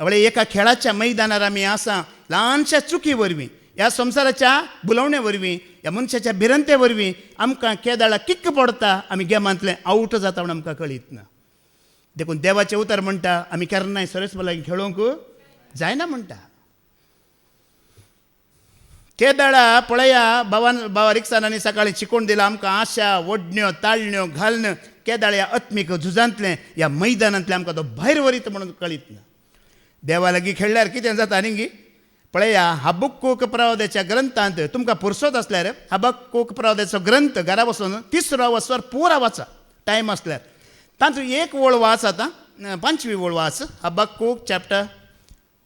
आवळे एका खेळाच्या मैदानार आमी आसा ल्हानशा चुकी वरवीं ह्या संवसाराच्या बुलवणे वरवीं ह्या मनशाच्या भिरंते वरवीं आमकां केदाळा किक पडटा आमी गेमांतले आवट जाता म्हण आमकां कळीत ना देखून देवाचें उतर म्हणटा आमी केन्नाय सरस बॉलाक खेळोंक जायना म्हणटा केदाळा पळया बावा रिक्सानांनी सकाळीं शिकोवन दिला आमकां आशा वडण्यो ताळण्यो घालन केदाळ्या आत्मीक झुजांतले ह्या मैदानांतले आमकां तो भायर वरीत म्हणून कळीत ना देवा लागीं खेळल्यार कितें जाता न्ही पळया हबक्कूक प्रवाद्याच्या ग्रंथांत तुमकां पुरसोत आसल्यार हबक्कूक प्रवाद्याचो ग्रंथ घरा बसून 3रो वचर पुरा वाचा टायम आसल्यार तातूंत एक वळ वाच आतां 5वी वळ वाच हबक्कूक चॅप्टर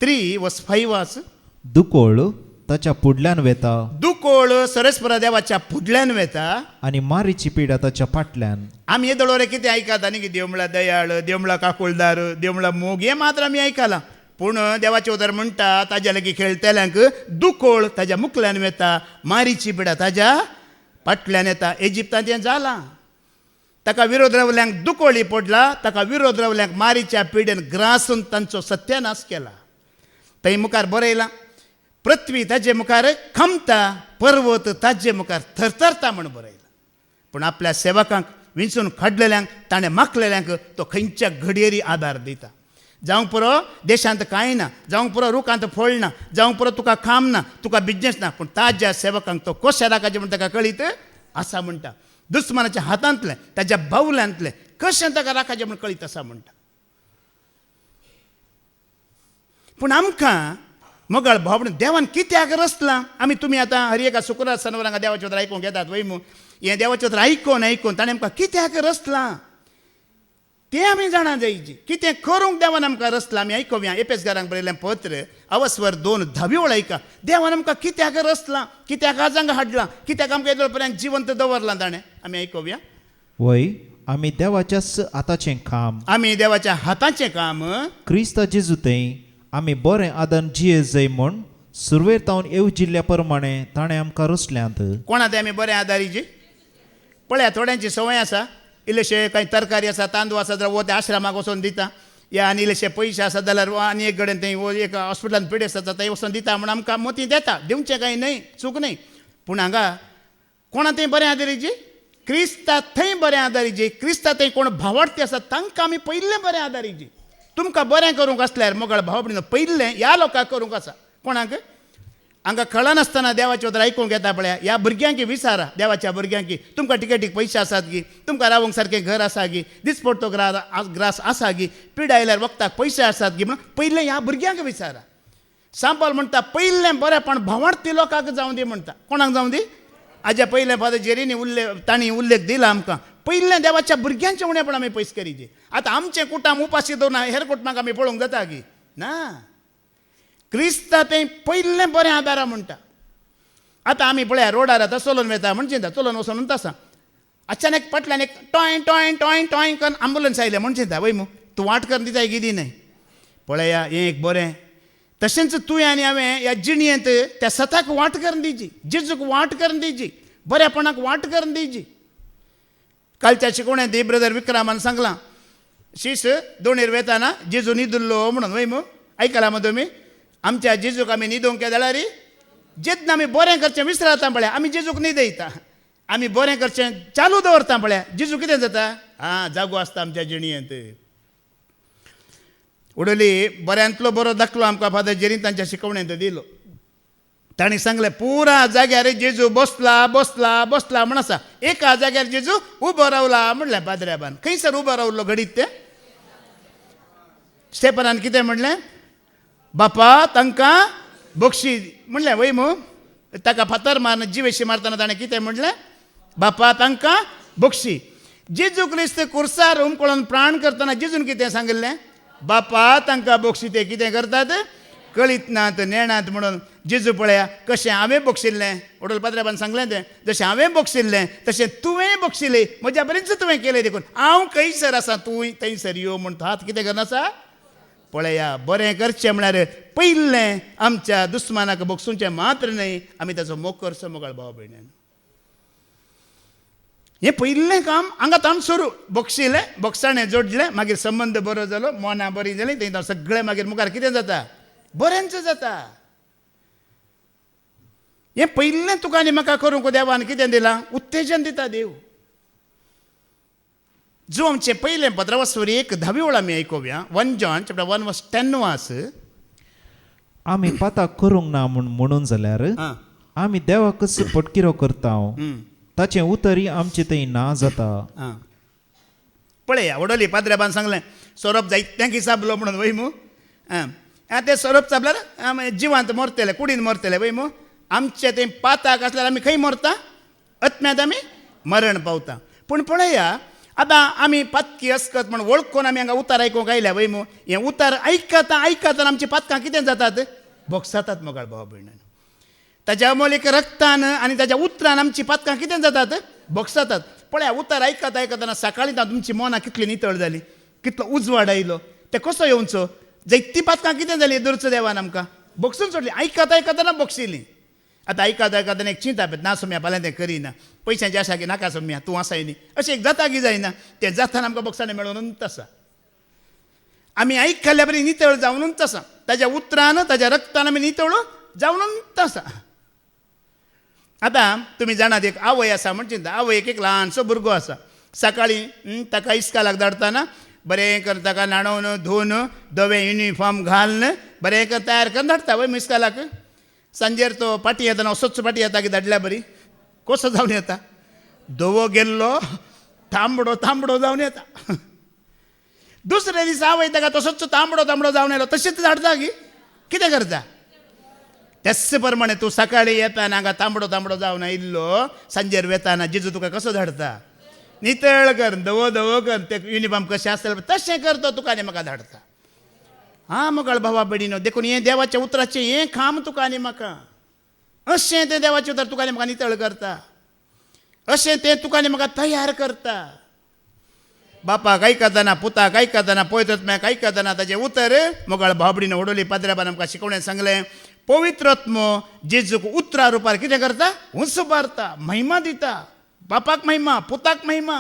3 वर्स 5 वाच दुकोळ ताच्या फुडल्यान वेता दुकोळ सरस्परा देवाच्या फुडल्यान वेता आनी मारीची पिडा ताच्या फाटल्यान आमी हे दळोरे कितें आयकात आनी की देव म्हळ्यार दयाळ देव म्हळ्यार काकुळदार देव म्हळ्यार मोग हे मात्र आमी आयकलां पूण देवाचें उतर म्हणटा ताज्या लागीं खेळटल्यांक दुकोळ ताज्या मुखल्यान वेता मारीची पिडा ताज्या फाटल्यान येता इजिप्तांत हें जालां ताका विरोध रावल्यांक दुकोळी पडला ताका विरोध रावल्यांक मारीच्या पिडेन ग्रासून तांचो सत्यानाश केला थंय मुखार बरयलां पृथ्वी ताजे मुखार खमता पर्वत ताजे मुखार थरथरता म्हण बरयलां पूण आपल्या सेवकांक विंचून काडलेल्यांक ताणें मागलेल्यांक तो खंयच्या घडयेरी आदार दिता जावंक पुरो देशांत कांय ना जावंक पुरो रुखांत फळ ना जावंक पुरो तुका काम ना तुका बिजनेस ना पूण ताज्या सेवकांक तो कशें राखचे म्हण ताका कळीत आसा म्हणटा दुस्मानाच्या हातांतले ताज्या बावल्यांतले कशें ताका राखचे म्हण कळीत आसा म्हणटा पूण आमकां मोगाळ भाव देवान कित्याक रचलां आमी तुमी आतां हर एका शुक्रार शेनवारांक देवाचें उतर आयकूंक येतात वय मू हें देवाचें उतर आयकून ताणें आमकां कित्याक रचलां तें आमी जाणा जायची कितें करूंक देवान आमकां रचलां आमी आयकुया एपेसकारांक बरयलें पत्र अवस्वर 2 10 वळ आयका देवान आमकां कित्याक रचलां कित्याक आजांग हाडलां कित्याक आमकां येदोळ पर्यंत जिवंत दवरलां ताणें आमी आयकुया वय आमी देवाच्याच हाताचें काम आमी देवाच्या हाताचें काम क्रिस्त जेजूतय आमी बरें आदन जिये जय म्हूण सुरवेर तावन येवजिल्ल्या प्रमाणे ताणें आमकां रचल्यांत कोणा ते आमी बरें आदारीची पळया थोड्यांची संवय आसा इल्लेशे कांय तरकारी आसा तांदूळ आसा जाल्यार वो त्या आश्रमाक वचोन दिता या आनी इल्लेशे पयशे आसा जाल्यार आनी एक कडेन थंय एक हॉस्पिटलांत पिडेस्त जाता थंय वचोन दिता म्हण आमकां मोती देता दिवचें कांय न्हय चूक न्हय पूण हांगा कोणा थंय बरें आदारीची क्रिस्ता थंय बरें आदारीची क्रिस्ता थंय कोण भावार्थी आसा तांकां आमी पयलें बरें आदारीची तुमकां बरें करूंक आसल्यार मोगाळ भाव भयणीनो पयलें ह्या लोकांक करूंक आसा कोणाक हांगा कळनासतना देवाचें उतर आयकूंक येता पळया ह्या भुरग्यांक विचारा देवाच्या भुरग्यांक तुमकां टिकेटीक पयशे आसात गी तुमकां रावंक सारकें घर आसा गी दिसपडटो ग्रास आसा गी पीड आयल्यार वखदाक पयशे आसात गी म्हणून पयलें ह्या भुरग्यांक विचारा सांबाळ म्हणटा पयलें बरेंपण भावार्थी लोकांक जावं दी म्हणटा कोणाक जावं दी हाज्या पयलें फादर जेरीनी तांणी उल्लेख दिला आमकां पयलें देवाच्या भुरग्यांचें उणेपण आमी पयस करीचे आतां आमचें कुटाम उपाशी दवरून हेर कुटुंबाक आमी पळोवंक जाता गी ना क्रिस्ता तें पयलें बरें आदारा म्हणटा आतां आमी पळया रोडार आतां चलोवन वता म्हण चिंता चलोवन वचून म्हणटा आसा अचानक फाटल्यान एक टॉय टॉय टॉय टॉय करून आंबुलन्स आयलें म्हण चिंता वय मू तूं वाट करून दिताय कितें न्हय पळया हें एक बरें तशेंच तुवें आनी हांवें ह्या जिणयेंत त्या सताक वाट करून दिवची जेजूक वाट करून दिवची बऱ्यापणाक वाट करून दिवची कालच्या शिकवण्यात ब्रदर विक्रामान सांगलां शीस दोणेर वेताना जेजू न्हिदुल्लो म्हणून वय मू आयकलां मग तुमी आमच्या जेजूक आमी न्हिदोवंक जाल्यार जेदना आमी बरें करचें विसरता पळया आमी जेजूक न्हिदयता आमी बरें करचें चालू दवरता पळया जेजू कितें जाता जागो आसता आमच्या जिणयेंत उडोली बऱ्यांतलो बरो दाखलो आमकां फादर जेरीन तांच्या शिकवण्यात दिलो. ताणी सांगलें पुरा जाग्यार जेजू बसला बसला बसला म्हण आसा. एका जाग्यार जेजू उबो रावला म्हणलें पाद्र्याबान. खंयसर उबो रावलो घडीत ते स्टेपनान कितें म्हणलें, बापा तांकां बक्षी म्हणलें वय मू. ताका फातर मारन जिवेशी मारतना ताणें कितें म्हणलें, बापा तांकां बक्षी. जेजू क्रिस्त कुर्सार उमकळून प्राण करतना जेजून कितें सांगिल्लें, बापा तांकां बक्षी. ते कितें करतात, कळीत नात नेणात म्हणून. जेजू पळया कशें हांवें बक्षिल्लें. वडोल पाद्र्याबान सांगलें तें, जशें हांवें बक्षिल्लें तशें तुवें बक्षिल्लें. म्हज्या बरेंच तुवें केलें देखून. हांव खंयसर आसा तूंय थंयसर यो म्हूण तो हात कितें करनासा. पळया बरें करचें म्हळ्यार पयलें आमच्या दुस्मानाक बक्षूचें मात्र न्हय, आमी ताचो मोग करचो मोगाळ भाव भयण्यान. हें पयलें काम हांगा तावन सुरू. बक्षिलें बक्षाणें जोडलें मागीर संबंद बरो जालो, मोना बरी जाली, थंय सगळें मागीर मुखार कितें जाता, बरेंच जाता. हें पयलें तुका आनी म्हाका करूंक देवान कितें दिलां, उत्तेजन दिता देव. जो आमचें पयलें 15:10 आमी आयकोवया. 1 John chapter 1:10 वास. आमी पाताक करूंक ना म्हणून जाल्यार आं आमी देवाक कसो पटकिरो करता ताचें उतरी आमचे थंय ना जाता. आं पळया वडोली पाद्र्याबान सांगलें सोरोप जायत्यांक हिसाबलो म्हणून वय मू. आं तें सोरोप चाबल्यार जिवांत मरतले, कुडीन मरतले वय मू. आमचें तें पाताक आसल्यार आमी खंय मरता, अत्म्यात आमी मरण पावता. पूण पळया आतां आमी पातकी असकत म्हण वळखून आमी हांगा उतार आयकूंक आयल्या वय मू. हें उतार आयकता आयकता आमची पातकां कितें जातात, भोगसातात मोगाळ भाव भयणान. ताच्या अमोलीक रक्तान आनी ताच्या उतरान आमची पातकां कितें जातात, भोगसातात. पळया उतार आयकता आयकतना सकाळीं तुमची मनां कितली नितळ जाली, कितलो उजवाड आयलो. ते कसो येवचो, जैती पातकां कितें जालीं दुरचो देवान आमकां भोगसून सोडली. आयकता आयकतना भोगशिल्लीं. आतां आयकता आयकतना एक चिंता ना सोम्या फाल्यां तें करिना, पयशांचें आशा की नाका सोम्या तूं आसाय न्ही, अशें एक जाता की जायना. तें जाताना आमकां भोगसाणें मेळोनूच आसा. आमी आयकल्ल्या बरी नितळ जावनूच आसा. ताच्या उतरान ताच्या रक्तान आमी नितळ जावनूच आसा. आतां तुमी जाणात एक आवय आसा म्हण चिंता. आवयक एक ल्हानसो भुरगो आसा. सकाळीं ताका इस्कालाक धाडटाना बरें कर ताका न्हाणोवन धुवन धवे युनिफॉर्म घालन बरें कर तयार करून धाडटा वय इस्कालाक. सांजेर तो पाटी येताना असोच पाटी येता की धाडल्या बरी, कसो जावन येता, धवो गेल्लो तांबडो तांबडो जावन येता. दुसरे दीस आवय ताका तसोच तांबडो तांबडो जावन येलो तशेंच धाडटा की कितें करता. त्याच प्रमाणे तूं सकाळीं येताना हांगा तांबडो तांबडो जावन आयिल्लो, सांजेर वेताना जेजू तुका कसो धाडटा, नितळ कर, धवो धवो कर. ते युनिफॉर्म कशें आसतलें तशें करता तुका आनी म्हाका धाडटा. हां मोगाळ भावा भयणीनो, देखून हें देवाच्या उतराचें हें काम तुका आनी म्हाका. अशें तें देवाचें उतर तुका आनी म्हाका नितळ करता. अशें तें तुका आनी म्हाका तयार करता. बापाक आयकतना, पुताक आयकतना, पवित्रात्म्याक आयकतना ताचें उतर मोगाळ भाव भयणीनो वडोली पाद्र्याबान आमकां शिकवणें सांगलें. पवित्रात्मो जेजूक उतरा रुपार कितें करता, उंच मारता, महिमा दिता. बापाक महिमा, पुताक महिमा.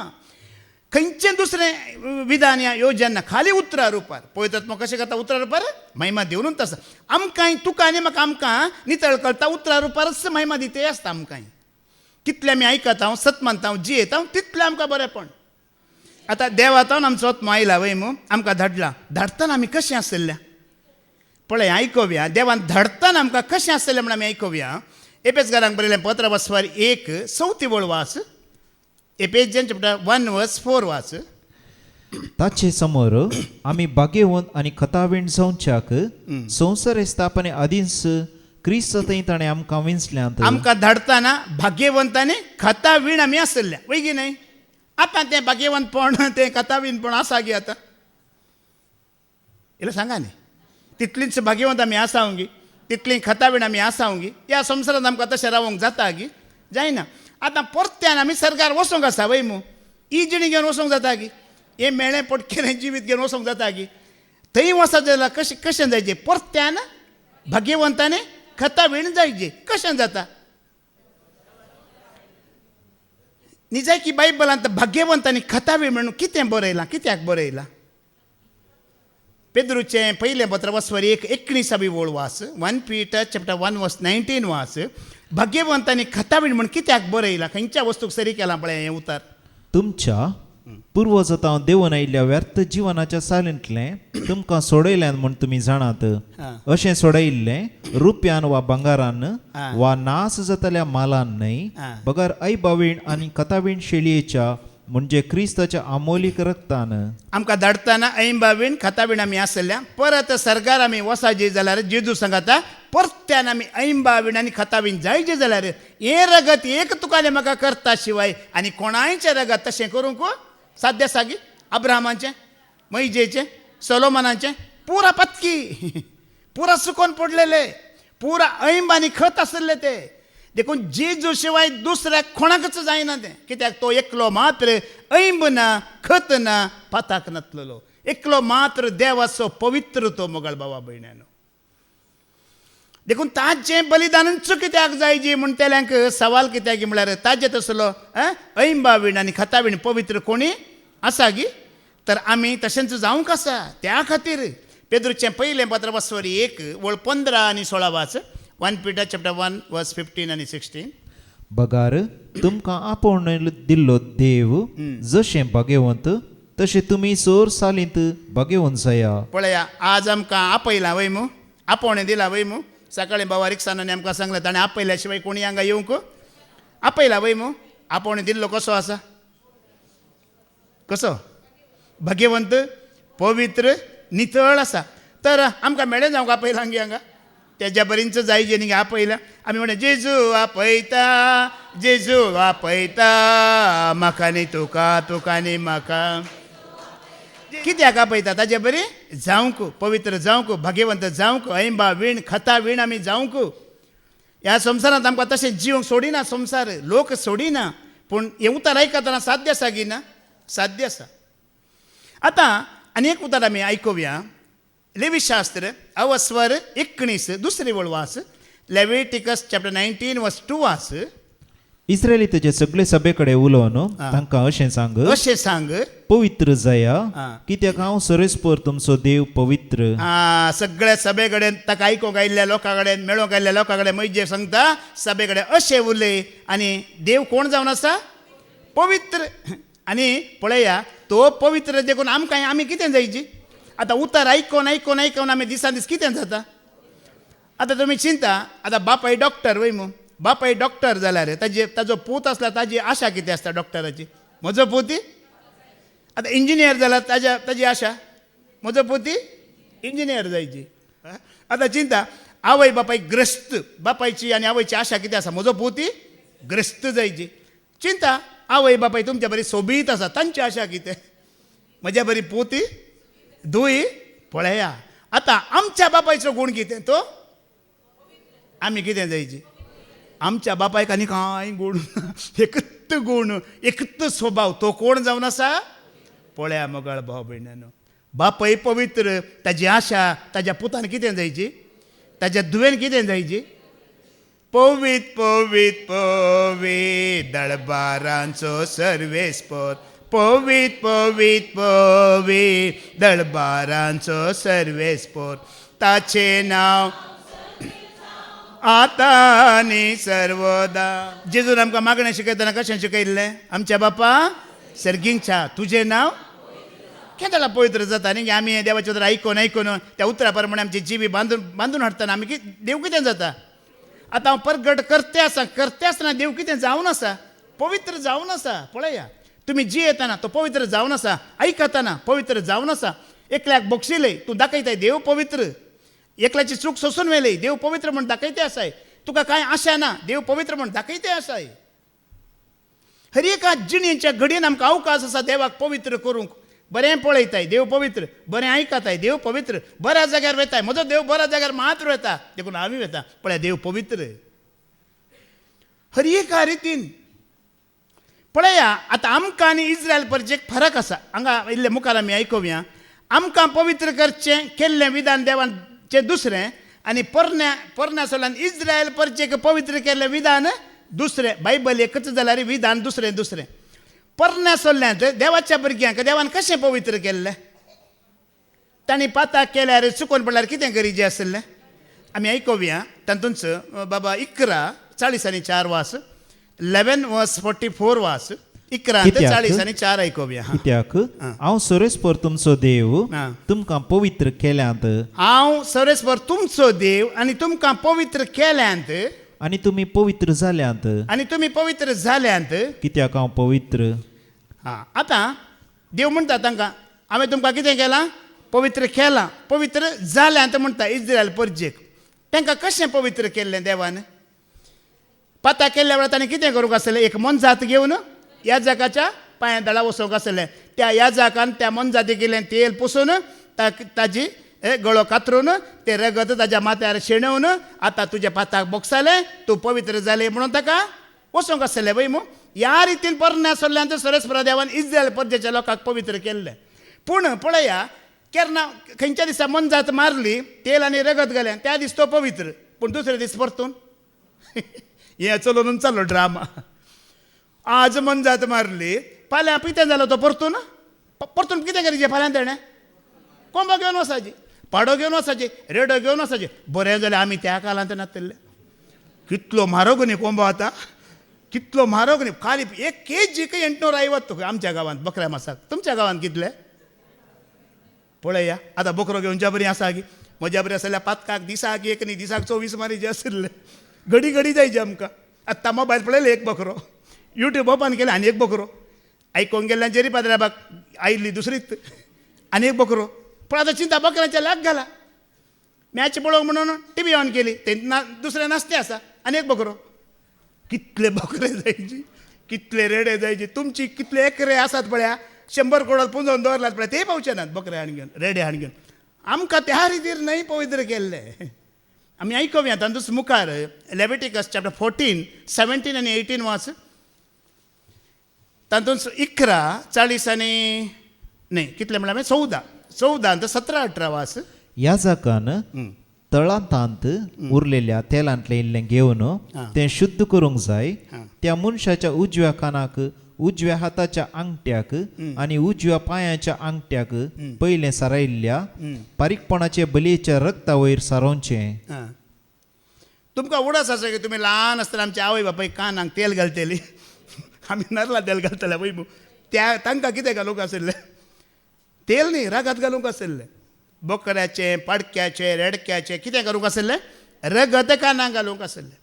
खंयचें दुसरें विधान या योजन ना, खाली उतरा रुपार. पवित्रात्मा कशें करता उतरा रुपार, महिमा दिवनूच आसा. आमकांय तुका आनी म्हाका आमकां नितळ करता उतरा रुपारच महिमा दिते आसता. आमकांय कितलें आमी आयकता, सत मानता, जियेता तितलें आमकां बरेंपण. आतां देवातावन आमचो आत्मा आयला वय मू, आमकां धाडला. धाडटना आमी कशें आसल्या पळय आयकोवया. देवान धाडटना आमकां कशें आसतलें म्हण आमी आयकोवया. एपेसकारांक बरयलें 15:1 वास. एपेजियन चॅप्टर 1:4 वाच. ताचे समोर आमी भाग्यवंत आनी खतावीण जावच्याक संवसार स्थापने आदींच क्रिस्त थंय ताणें आमकां विंचल्यांत. आमकां धाडटना भाग्यवंतांनी खतावीण आमी आसल्या वय की न्हय. आतां तें भाग्यवंतपण तें खतावीणपण आसा गी आतां, इल्लें सांगा न्ही. तितलींच भाग्यवंत आमी आसांव गी, तितलीं खतावीण आमी आसांव गी. ह्या संवसारांत आमकां तशें रावूंक जाता गी, जायना. आतां परत्यान आमी सरकार वचोंक आसा वय मू. इजणी घेवन वचोंक जाता गी, हें मेळ्ळें पटकेलें जिवीत घेवन वचोंक जाता गी. थंय वचत जाल्यार कशें जायचें, परत्यान भाग्यवंतांनी खतावीण जायचें कशें जाता न्ही. जाय की बायबलांत भाग्यवंतांनी खतावीण म्हणून कितें बरयलां, कित्याक बरयलां. पेद्रूचें पयलें पत्र 1:19 वास. 1 Peter chapter 1:19 वास. भाग्यवंतांनी खतावीण म्हण कित्याक बरयलां, खंयच्या वस्तूक सरी केलां पळय हें उतार. तुमच्या पूर्वजतां देवन आयिल्ल्या व्यर्थ जिवनाच्या सालींतलें तुमकां सोडयल्यान म्हूण तुमी जाणात. अशें सोडयिल्लें रुप्यान वा भांगारान वा नास जातल्या मालान न्हय, बगर आई बावीण आनी कथावीण शेळयेच्या म्हणजे क्रिस्ताच्या आमोलीक रक्तान. आमकां धाडटाना ऐंबावीण खतावीण आमी आसल्या, परत सरकार आमी वसाजी जाल्यार जेजू सांगाता परत्यान आमी ऐंबावीण आनी खतावीण जायचे जाल्यार हे रगत एक तुकाने म्हाका करता शिवाय आनी कोणायचें रगत तशें करूंक साध्य सागी. अब्राहमाचें, मैजेचें, सोलोमनाचें पुरा पत्की पुरा सुकोन पडलेले, पुरा ऐंब आनी खत आसले ते. देखून जेजू शिवाय दुसऱ्याक कोणाकच जायना तें, कित्याक तो एकलो मात्र ऐंब ना, खत ना, पाताक नातलो, एकलो मात्र देवाचो पवित्र तो मोगळ बाबा भयण्यानो. देखून ताजें बलिदानच कित्याक जायची म्हणटेल्यांक सवाल कित्याक म्हळ्यार ताजें तसलो ऐंबावीण आनी खतावीण पवित्र कोणी आसा गी, तर आमी तशेंच जावंक आसा. त्या खातीर पेद्रूचें पयलें पत्र बसवरी 1 वळ 15 आनी 16 वाच. 1 Peter chapter 1 verse 15 and 16. बगार तुमकां आपोवन दिल्लो देव जशें भाग्यवंत तशें तुमी सोर सालींत भाग्यवंत जाया. पळया, आज आमकां आपयलां वय मू, आपोवणें दिलां वय मू. सकाळीं बाबा रिक्सानांनी आमकां सांगलें ताणें आपयल्या शिवाय कोणी हांगा येवंक आपयला वय मू. आपोवणें दिल्लो कसो आसा? कसो? भाग्यवंत, पवित्र, नितळ आसा. तर आमकां मेळ्ळें जावंक आपयलां गे हांगा तेज्या बरींच जायचे न्ही आपयला. आमी म्हणलें जेजू आपयता, जेजू आपयता म्हाका न्ही तुका, तुका न्ही म्हाका. कित्याक आपयता? ताजे बरी जावंक, पवित्र जावंक, भाग्यवंत जावंक, ऐंबा वीण खता वीण आमी जावंक. ह्या संवसारांत आमकां तशें जिवंक सोडिना संवसार, लोक सोडिना, पूण हें उतार आयकतना साध्य आसा गी ना? साध्य आसा. आतां आनी एक उतार आमी आयकुया. लेवीशास्त्र अवस्वर 19 दुसरी वळ वाच. लेविटिकस चॅप्टर 19 वर्स 2 वाच. इस्रायली तुजे सगळे सभे कडेन उलोवन तांकां अशें सांग, अशें सांग पवित्र जाया, कित्याक हांव सरस्पर तुमचो देव पवित्र. सगळ्या सभे कडेन ताका आयकोंक आयिल्ल्या लोकां कडेन, मेळोंक आयिल्ल्या लोकां कडेन मैजे सांगता सभे कडेन अशें उलय. आनी देव कोण जावन आसा? पवित्र. आनी पळया, तो पवित्र देखून आमकां आमी कितें जायची? आतां उतार आयकोन आयकोन आयकोन आमी दिसान दीस कितें जाता? आतां तुमी चिंता, आतां बापाय डॉक्टर वय मू, बापाय डॉक्टर जाल्यार ताजो पूत आसल्यार ताजी आशा कितें आसता डॉक्टराची? म्हजो पुती आतां इंजिनियर जाल्यार ताजी आशा, म्हजो पुती इंजिनियर जायची. आतां चिंता, आवय बापाय ग्रस्त, बापायची आनी आवयची आशा कितें आसा? म्हजो पुती ग्रस्त जायची. चिंता, आवय बापाय तुमच्या बरी सोबीत आसा, तांची आशा कितें? म्हज्या बरी पोती धुई. पळया, आतां आमच्या बापायचो गूण कितें? तो आमी कितें जायची? आमच्या बापायक आनी कांय गूण, एकच गूण, एकच स्वभाव. तो कोण जावन आसा? पळया मोगाळ भाव भयणानो, बापाय पवित्र, ताजी आशा ताज्या पुतान कितें जायची? ताज्या धुवेन कितें जायची? पवित पवित पवित दळबारांचो सर्वेस्पर, पवित पवित पवित दळबारांचो सर्वेस्पर, ताचे नांव आता आनी सर्वदा. जेजून आमकां मागणें शिकयतना कशें शिकयल्लें? आमच्या बापा सर्गींच्या तुजें नांव केन्ना जाल्यार पवित्र जाता न्ही. आमी हें देवाचें उतर आयकोन आयकोन त्या उतरा प्रमाणे आमची जिवी बांदून हाडटना आमी देव कितें जाता? आतां हांव परगट करते आसा, करते आसतना देव कितें जावन आसा? पवित्र जावन आसा. पळया, तुमी जी येताना तो पवित्र जावन आसा, आयकतना पवित्र जावन आसा. एकल्याक बक्षिले तूं दाखयताय देव पवित्र, एकल्याची चूक सोसून व्हेली देव पवित्र म्हण दाखयते आसाय. तुका कांय आशा ना, देव पवित्र म्हण दाखयते आसाय. हर एका जिणेच्या घडयेन आमकां अवकाश आसा देवाक पवित्र करूंक. बरें पळयताय देव पवित्र, बरें आयकताय देव पवित्र, बऱ्या जाग्यार वयताय, म्हजो देव बऱ्या जाग्यार मात्र वता, देखून आमी वता. पळया, देव पवित्र हर एका रितीन. पळया, आतां आमकां आनी इस्रायल परचेक फरक आसा. हांगा इल्ले मुखार आमी आयकुया. आमकां पवित्र करचें केल्लें विधान देवाचें दुसरें, आनी परण्यासोल्यान इस्रायल परचेक पवित्र केल्लें विधान दुसरें. बायबल एकच जाल्यार विधान दुसरें. परण्यासोल्ल्यांत देवाच्या भुरग्यांक देवान कशें पवित्र केल्लें? तांणी पाताक केल्यार चुकोवन पडल्यार कितें गरजेचें आसलें? आमी आयकुया. तातूंच बाबा 11:40 वास. 11 verse 44 वास. 11 कित्याक? 40 आनी 4 आयकोवया. कित्याक हांव सरेस्पर तुमचो देव हां. तुमकां पवित्र केल्यांत हांव सरेस्पर तुमचो देव आनी तुमकां पवित्र केल्यांत आनी तुमी पवित्र जाल्यांत आनी तुमी पवित्र जाल्यांत. कित्याक हांव पवित्र. हां, आतां देव म्हणटा तांकां हांवें तुमकां कितें केलां? पवित्र केलां, पवित्र जाल्यांत म्हणटा इस्रायल परजेक. तांकां कशें पवित्र केल्लें देवान? पाता केल्ल्या वेळार ताणें कितें करूंक आसलें? एक मनजात घेवन याजकाच्या पांयां वचोंक आसलें. त्या याजकान त्या मनजाती गेलें तेल पुसून ताजी गळो कातरून ते रगत ताज्या माथ्यार शेणवून आतां तुज्या पाताक बोगसालें, तूं पवित्र जालें म्हणून ताका वचोंक आसलें वय मू. ह्या रितीन परने आसल्यान सरेस्परा देवान इस्रायल परजेच्या लोकांक पवित्र केल्लें. पूण पळया, केन्ना खंयच्या दिसा मनजात मारली, तेल आनी रगत घालें, त्या दीस तो पवित्र. पूण दुसरे दीस परतून हें चलोवन चाललो ड्रामा. आज मनजात मारली, फाल्यां पितें जालो तो परतून परतून कितें करीचें? फाल्यां तेणें कोंबो घेवन वचाची, पाडो घेवन वचाची, रेडो घेवन वचाची. बरें जाल्यार आमी त्या काळांत नासतले. कितलो म्हारग न्ही कोंबो आतां, कितलो म्हारग न्ही. खाली 1 kg 850 आमच्या गांवांत बकऱ्या मासाक. तुमच्या गांवांत कितले? पळया, आतां बकरो घेवन ज्या बरी आसा गी, म्हज्या बरी आसल्यार पातकाक दिसाक एक न्ही, दिसाक 24 मारीचे आशिल्ले. घडी घडी जायचे आमकां. आतां मोबायल पळयले एक बकरो, यूट्यूब ओपन केलें आनी एक बकरो, आयकोंक गेल्ल्यान जेरी पाद्राबाक आयिल्ली दुसरीच आनी एक बकरो. पूण आतां चिंता बकऱ्यांचे लाग घाला. मॅच पळोवंक म्हणून टीव्ही ऑन केली, ते दुसरे नास्ते आसा आनी एक बकरो. कितले बकरे जायचे, कितले रेडे जायचे. तुमची कितले एकरे आसात पळया, 100 करोड पुंजोवन दवरलात पळय, ते पावचे नात बकरे हाड घेवन, रेडे हाड घेवन. आमकां त्या रितीर नाही पवित्र केल्ले. आमी आयकोवया तातूंत मुखार लेविटिकस चॅप्टर 14, 17 आनी 18 वाच. तातूंत 11, 40 आनी न्ही कितले म्हळ्यार 14 आनी 17, 18 वाच. याजकान तळांतांत उरलेल्या तेलांतलें इल्लें घेवन तें शुद्ध करूंक जाय. त्या मनशाच्या उजव्या कानाक, उजव्या हाताच्या आंगठ्याक आनी उजव्या पांयाच्या आंगठ्याक पयलें सारायल्ल्या पारीकपणाचे बलयेच्या रक्ता वयर सारोवचें. तुमकां उडस आसा की तुमी ल्हान आसतना आमच्या आवय बापायक कानाक तेल घालतली. आमी नारळा तेल घालतले पळय मू, त्या तांकां कितें घालूंक आशिल्लें? तेल न्ही, रगत घालूंक आशिल्लें. बोकड्याचें, पाडक्याचें, रेडक्याचें कितें करूंक आशिल्लें? रगत कानाक घालूंक आशिल्लें.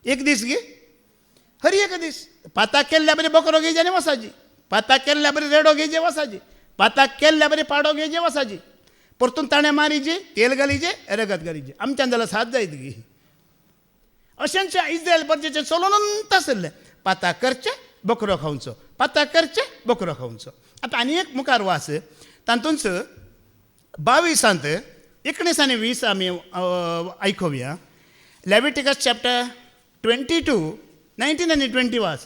एक दीस गे, हरी एक दीस पाताक केल्ल्या बरी बकरो घेवचे आनी वसाची, पाताक केल्ल्या बरी रेडो घेवचे वसाची, पाताक केल्ल्या बरी पाडो घेवचे वसाची. परतून ताणें मारीचे, तेल घालीचे, रगत घालीचे. आमच्यान जाल्यार साथ जायत गी. अशेंच इस्रायल परजेचें चलोनंत आशिल्लें. पाताक करचें, बकरो खावचो, पाताक करचें, बकरो खावचो. आतां आनी एक मुखार वास, तातूंत 22 19 आनी 20 आमी आयकोवया. लेविटिकस चॅप्टर 22, 19 आनी 20 वाच.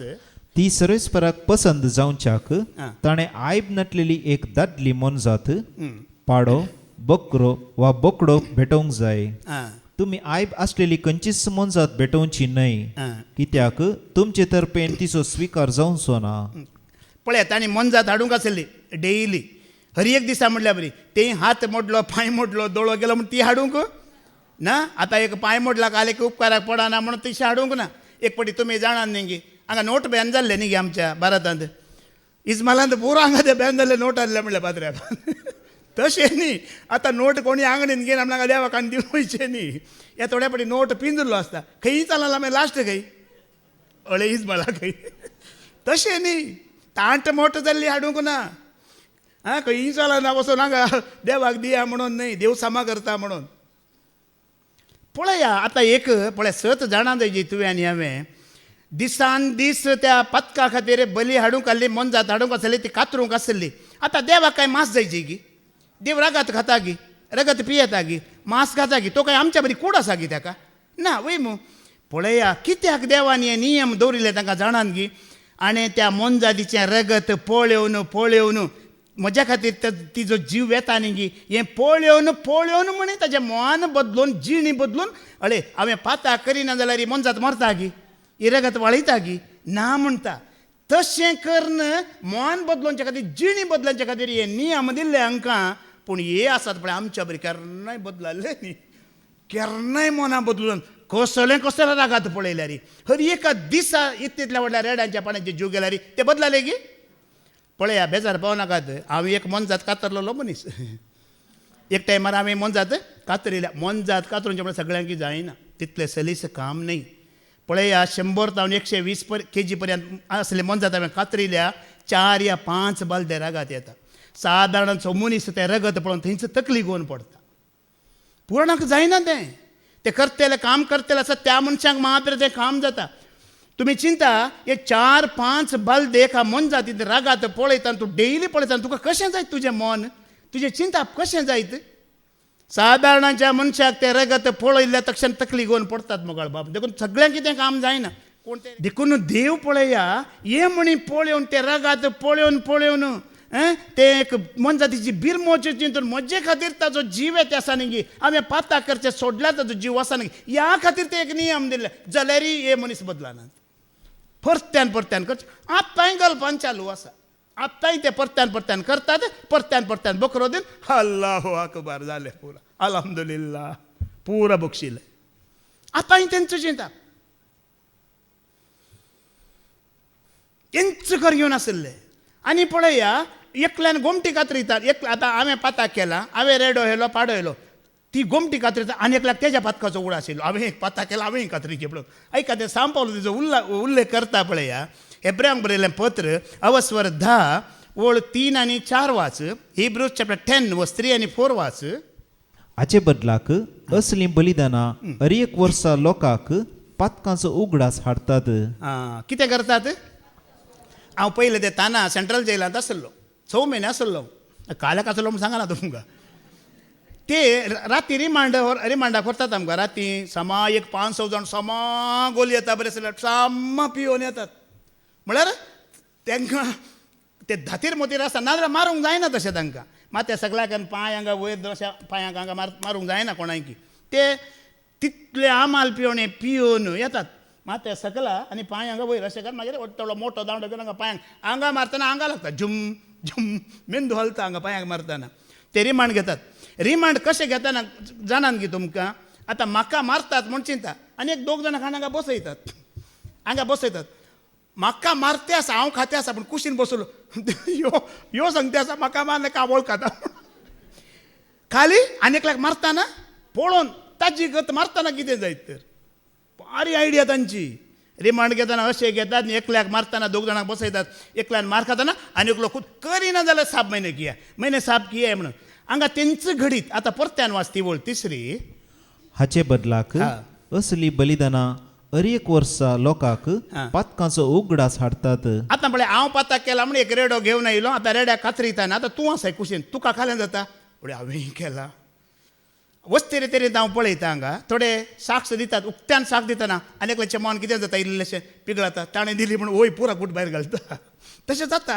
ती सरेस्पराक पसंत जावच्याक ताणें आयब नटलेली एक दादली मनजात, पाडो, बकरो वा बोकडो भेटोवंक जाय. तुमी आयब आसलेली खंयचीच मनजात भेटोवची न्हय, कित्याक तुमचे तर्फेन तिचो स्विकार जावचो ना. पळय, ताणें मनजात हाडूंक आसली डेली, हरी एक दिसा म्हणल्यार बरी. ते हात मोडलो, पांय मोडलो, दोळो गेलो म्हणून ती हाडूंक ना. आतां एक पांय मोडला काल एक उपकाराक पडना म्हणून तशी हाडूंक ना. एक पटी तुमी जाणात न्ही गे, हांगा नोट बॅन जाल्ले न्ही गे आमच्या भारतांत. इस्मालांत पुरो हांगा ते बॅन जाल्ले नोट आसले म्हणल्यार पात्र्याक. तशें न्ही, आतां नोट कोणी आंगणीन घेवन आमकां देवाकान दिवन वयचे न्ही. हे थोड्या पटी नोट पिंजरलो आसता, खंयी चालला मागीर लास्ट खंय अळे इस्माला खंय. तशें न्ही, तांट मोट जाल्ली हाडूंक ना. खंयी चलना वचून हांगा देवाक दिया म्हणून न्हय, देव सामा करता म्हणून. पळया आतां एक पळय 7 जाणां जायची तुवें आनी हांवें. दिसान दीस त्या पथका खातीर बली हाडूंक आसली, मनजात हाडूंक आसली, ती कातरूंक आसली. आतां देवाक काय मांस जायची गी? देव रगत खाता गी, रगत पियेता गी, मांस खाता गी. तो काय आमच्या बरी कूड आसा गी ताका? ना वय मू. पळया कित्याक देवान हे नियम दवरिल्ले तांकां जाणान गी. आनी त्या मनजातीचें रगत पळयोवन म्हज्या खातीर तिजो जीव येता न्ही गी. हें पळयोवन म्हणी ताचें मोन बदलून, जिणी बदलून, अळे हांवें पाता करिना जाल्यार ही मनजात मरता गी, ही रगत वाळयता गी ना म्हणटा. तशें करन मोन बदलोवचे खातीर, जिणी बदलोवचे खातीर हे नियम दिल्ले हांकां. पूण हे आसात पळय आमच्या बरी केन्नाय बदलले न्ही, केन्नाय मोना बदलून कसले कसले रागात पळयल्या रे हर एका दिसा इतल्या व्हडल्या रेड्यांच्या पाण्याचे जीव गेला रे ते बदलाले गी पळया बेजार पावू नाकात हांव एक मनजात कातरलेलो मनीस एक टायमार हांवें मनजात कातरिल्या मनजात कातरूंचे म्हळ्यार सगळ्यांकी जायना तितलें सलीस काम नाही पळया 100 तावन 120 kg पर्यंत असले मनजात हांवें कातरिल्या 4 या 5 बालदे रागात येता सादारण मनीस ते रगत पळोवन थंयच तकली घेवन पडटा पुराणाक जायना ते करतेले काम करतेले आसा त्या मनशाक मात्र तें काम जाता तुम्ही चिंता हे 4-5 बालदे एका मन जाती रागात पळयता तूं डेली पळयता तुका कशें जायत तुजें मन तुजें चिंता कशें जायत सादारणाच्या मनशाक ते रगत पळयल्या तक्षण तकली घेवन पडटात मोगाळ बाब देखून सगळ्यांक कितें काम जायना कोण ते देखून देव पळया हे म्हणी पळोवन ते रगात पळोवन ते एक मन जातीची बिरमोची चिंतून मजे खातीर ताजो जीव येता आसा न्ही हांवें पाता करचें सोडल्या ताजो जीव आसा न्ही ह्या खातीर ते एक नियम दिले जाल्यारय हे मनीस बदलानात परत्यान करचे आतांय गल्पान चालू आसा आतांय ते परत्यान करतात परत्यान बकरो दिन अल्लाहू अकबर जालें पुरा अल्हम्दुलिल्लाह पुरा बक्षिलें आतांय तेंचो चिंता तेंच कर घेवन आसले आनी पळया एकल्यान गोमटी कातरितात एक आतां हांवें पाताक केला हांवें रेडो व्हेलो पाडो व्हेलो ती गोमटी कातरिता आनी एकल्याक तेज्या पातकाचो उगड आशिल्लो हांवें एक पाताक केला हांवें कातरीचे पळोवन ऐका ते सांग पावलो तेजो उल्लेख करता पळया हेब्रांक बरयलें पत्र अवस्वर 10 ओळ 3 आनी 4 वाच हिब्रूज चॅप्टर 10 वर्स 3 आनी 4 वाच हाचे बदलाक असली बलिदानां हर एक वर्सा लोकांक पातकांचो उगडास हाडटात कितें करतात हांव पयलें ते ताना सेंट्रल जेलांत आसलो 6 म्हयने आसलो काल्याक आसलो म्हूण सांगना तुमकां ते राती रिमांडाक व्हरतात आमकां राती समा एक 5-6 जाण समा गोल येता बरें साम्मा पिवन येतात म्हळ्यार तांकां ते धातीर मोतीर आसता नाजाल्यार मारूंक जायना तशें तांकां मात त्या सगळ्याक पांय हांगा वयर अशा पांयांक हांगा मारूंक जायना कोणायकी ते तितले आमाल पिवन येतात मात ते सकला आनी पांय हांगा वयर अशें कर मागीर थोडो मोठो दांडो घेवन हांगा पांयांक हांगा मारतना हांगा लागता झुम मेंदू हलता हांगा पांयांक मारतना ते रिमांड घेतात रिमांड कशें घेतना जाणान की तुमकां आतां म्हाका मारतात म्हूण चिंता आनी एक 2 जाणां हांगा बसयतात म्हाका मारते आसा हांव खाते आसा पूण कुशीन बसलो ह्यो सांगते आसा म्हाका मारले कावळ खाता खाली आनी एकल्याक मारतना पळोवन ताजी गत मारतना कितें जायत तर भारी आयडिया तांची रिमांड घेतना अशें घेतात आनी एकल्याक मारतना 2 जाणांक बसयतात एकल्यान मार खातना आनी एकलो खूद करिना जाल्यार साप म्हयने साप किया म्हणून हांगा तेंच घडीत आतां परत्यान वाचती वळ 3 हाचे बदलाक असली बलिदानां हर एक वर्सा लोकांक पातकांचो उगडास हाडटात आतां पळय हांव पाताक केला म्हण एक रेडो घेवन आयलो आतां रेड्याक कातरिताना आतां तूं आसाय कुशीन तुका खालें जाता फुडें हांवें केला वस्तेरे तरेन हांव पळयता हांगा थोडे साक्स दितात उक्त्यान साक दितना आनी एकल्याचें मन कितें जाता इल्लेशें पिगळाता ताणें दिली म्हूण वय पुरा गुट भायर घालता तशें जाता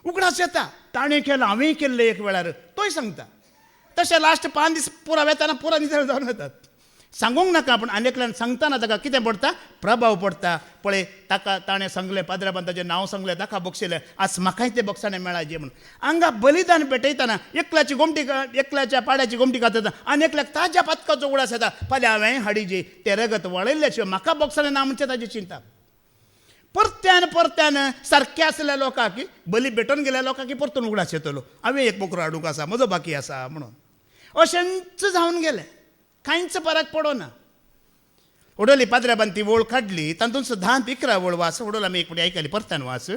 उगडास येता ताणें केला हांवें केल्लें एक वेळार तोय सांगता तशें लास्ट 5 दीस पुरा वेताना पुरा नितळ जावन येतात सांगूंक नाका पूण आनी एकल्यान सांगतना ताका कितें पडटा प्रभाव पडटा पळय ताका ताणें सांगलें पाद्राबान ताचें नांव सांगलें ताका बक्षिलें आज म्हाकाय तें बक्षाणें मेळाजें म्हणून हांगा बलिदान पेटयतना एकल्याच्या पाड्याची गोमटी कातता आनी एकल्याक ताज्या पातकाचो उगडास येता फाल्यां हांवें हाडिजे तें रगत वळयल्ले शिवाय म्हाका बक्षाणें ना म्हणजे ताची चिंता परत्यान सारकें आसल्या लोकांक बली भेटोन गेल्या लोकांक परतून उगडास येतलो हांवें एक बोकरो हाडूंक आसा म्हजो बाकी आसा म्हणून अशेंच जावन गेलें कांयच फरक पडोना उडोली पाद्राबान ती वळ काडली तातूंत 10-11 वळ वास उडोल आमी एक फावटी आयकली परत्यान वास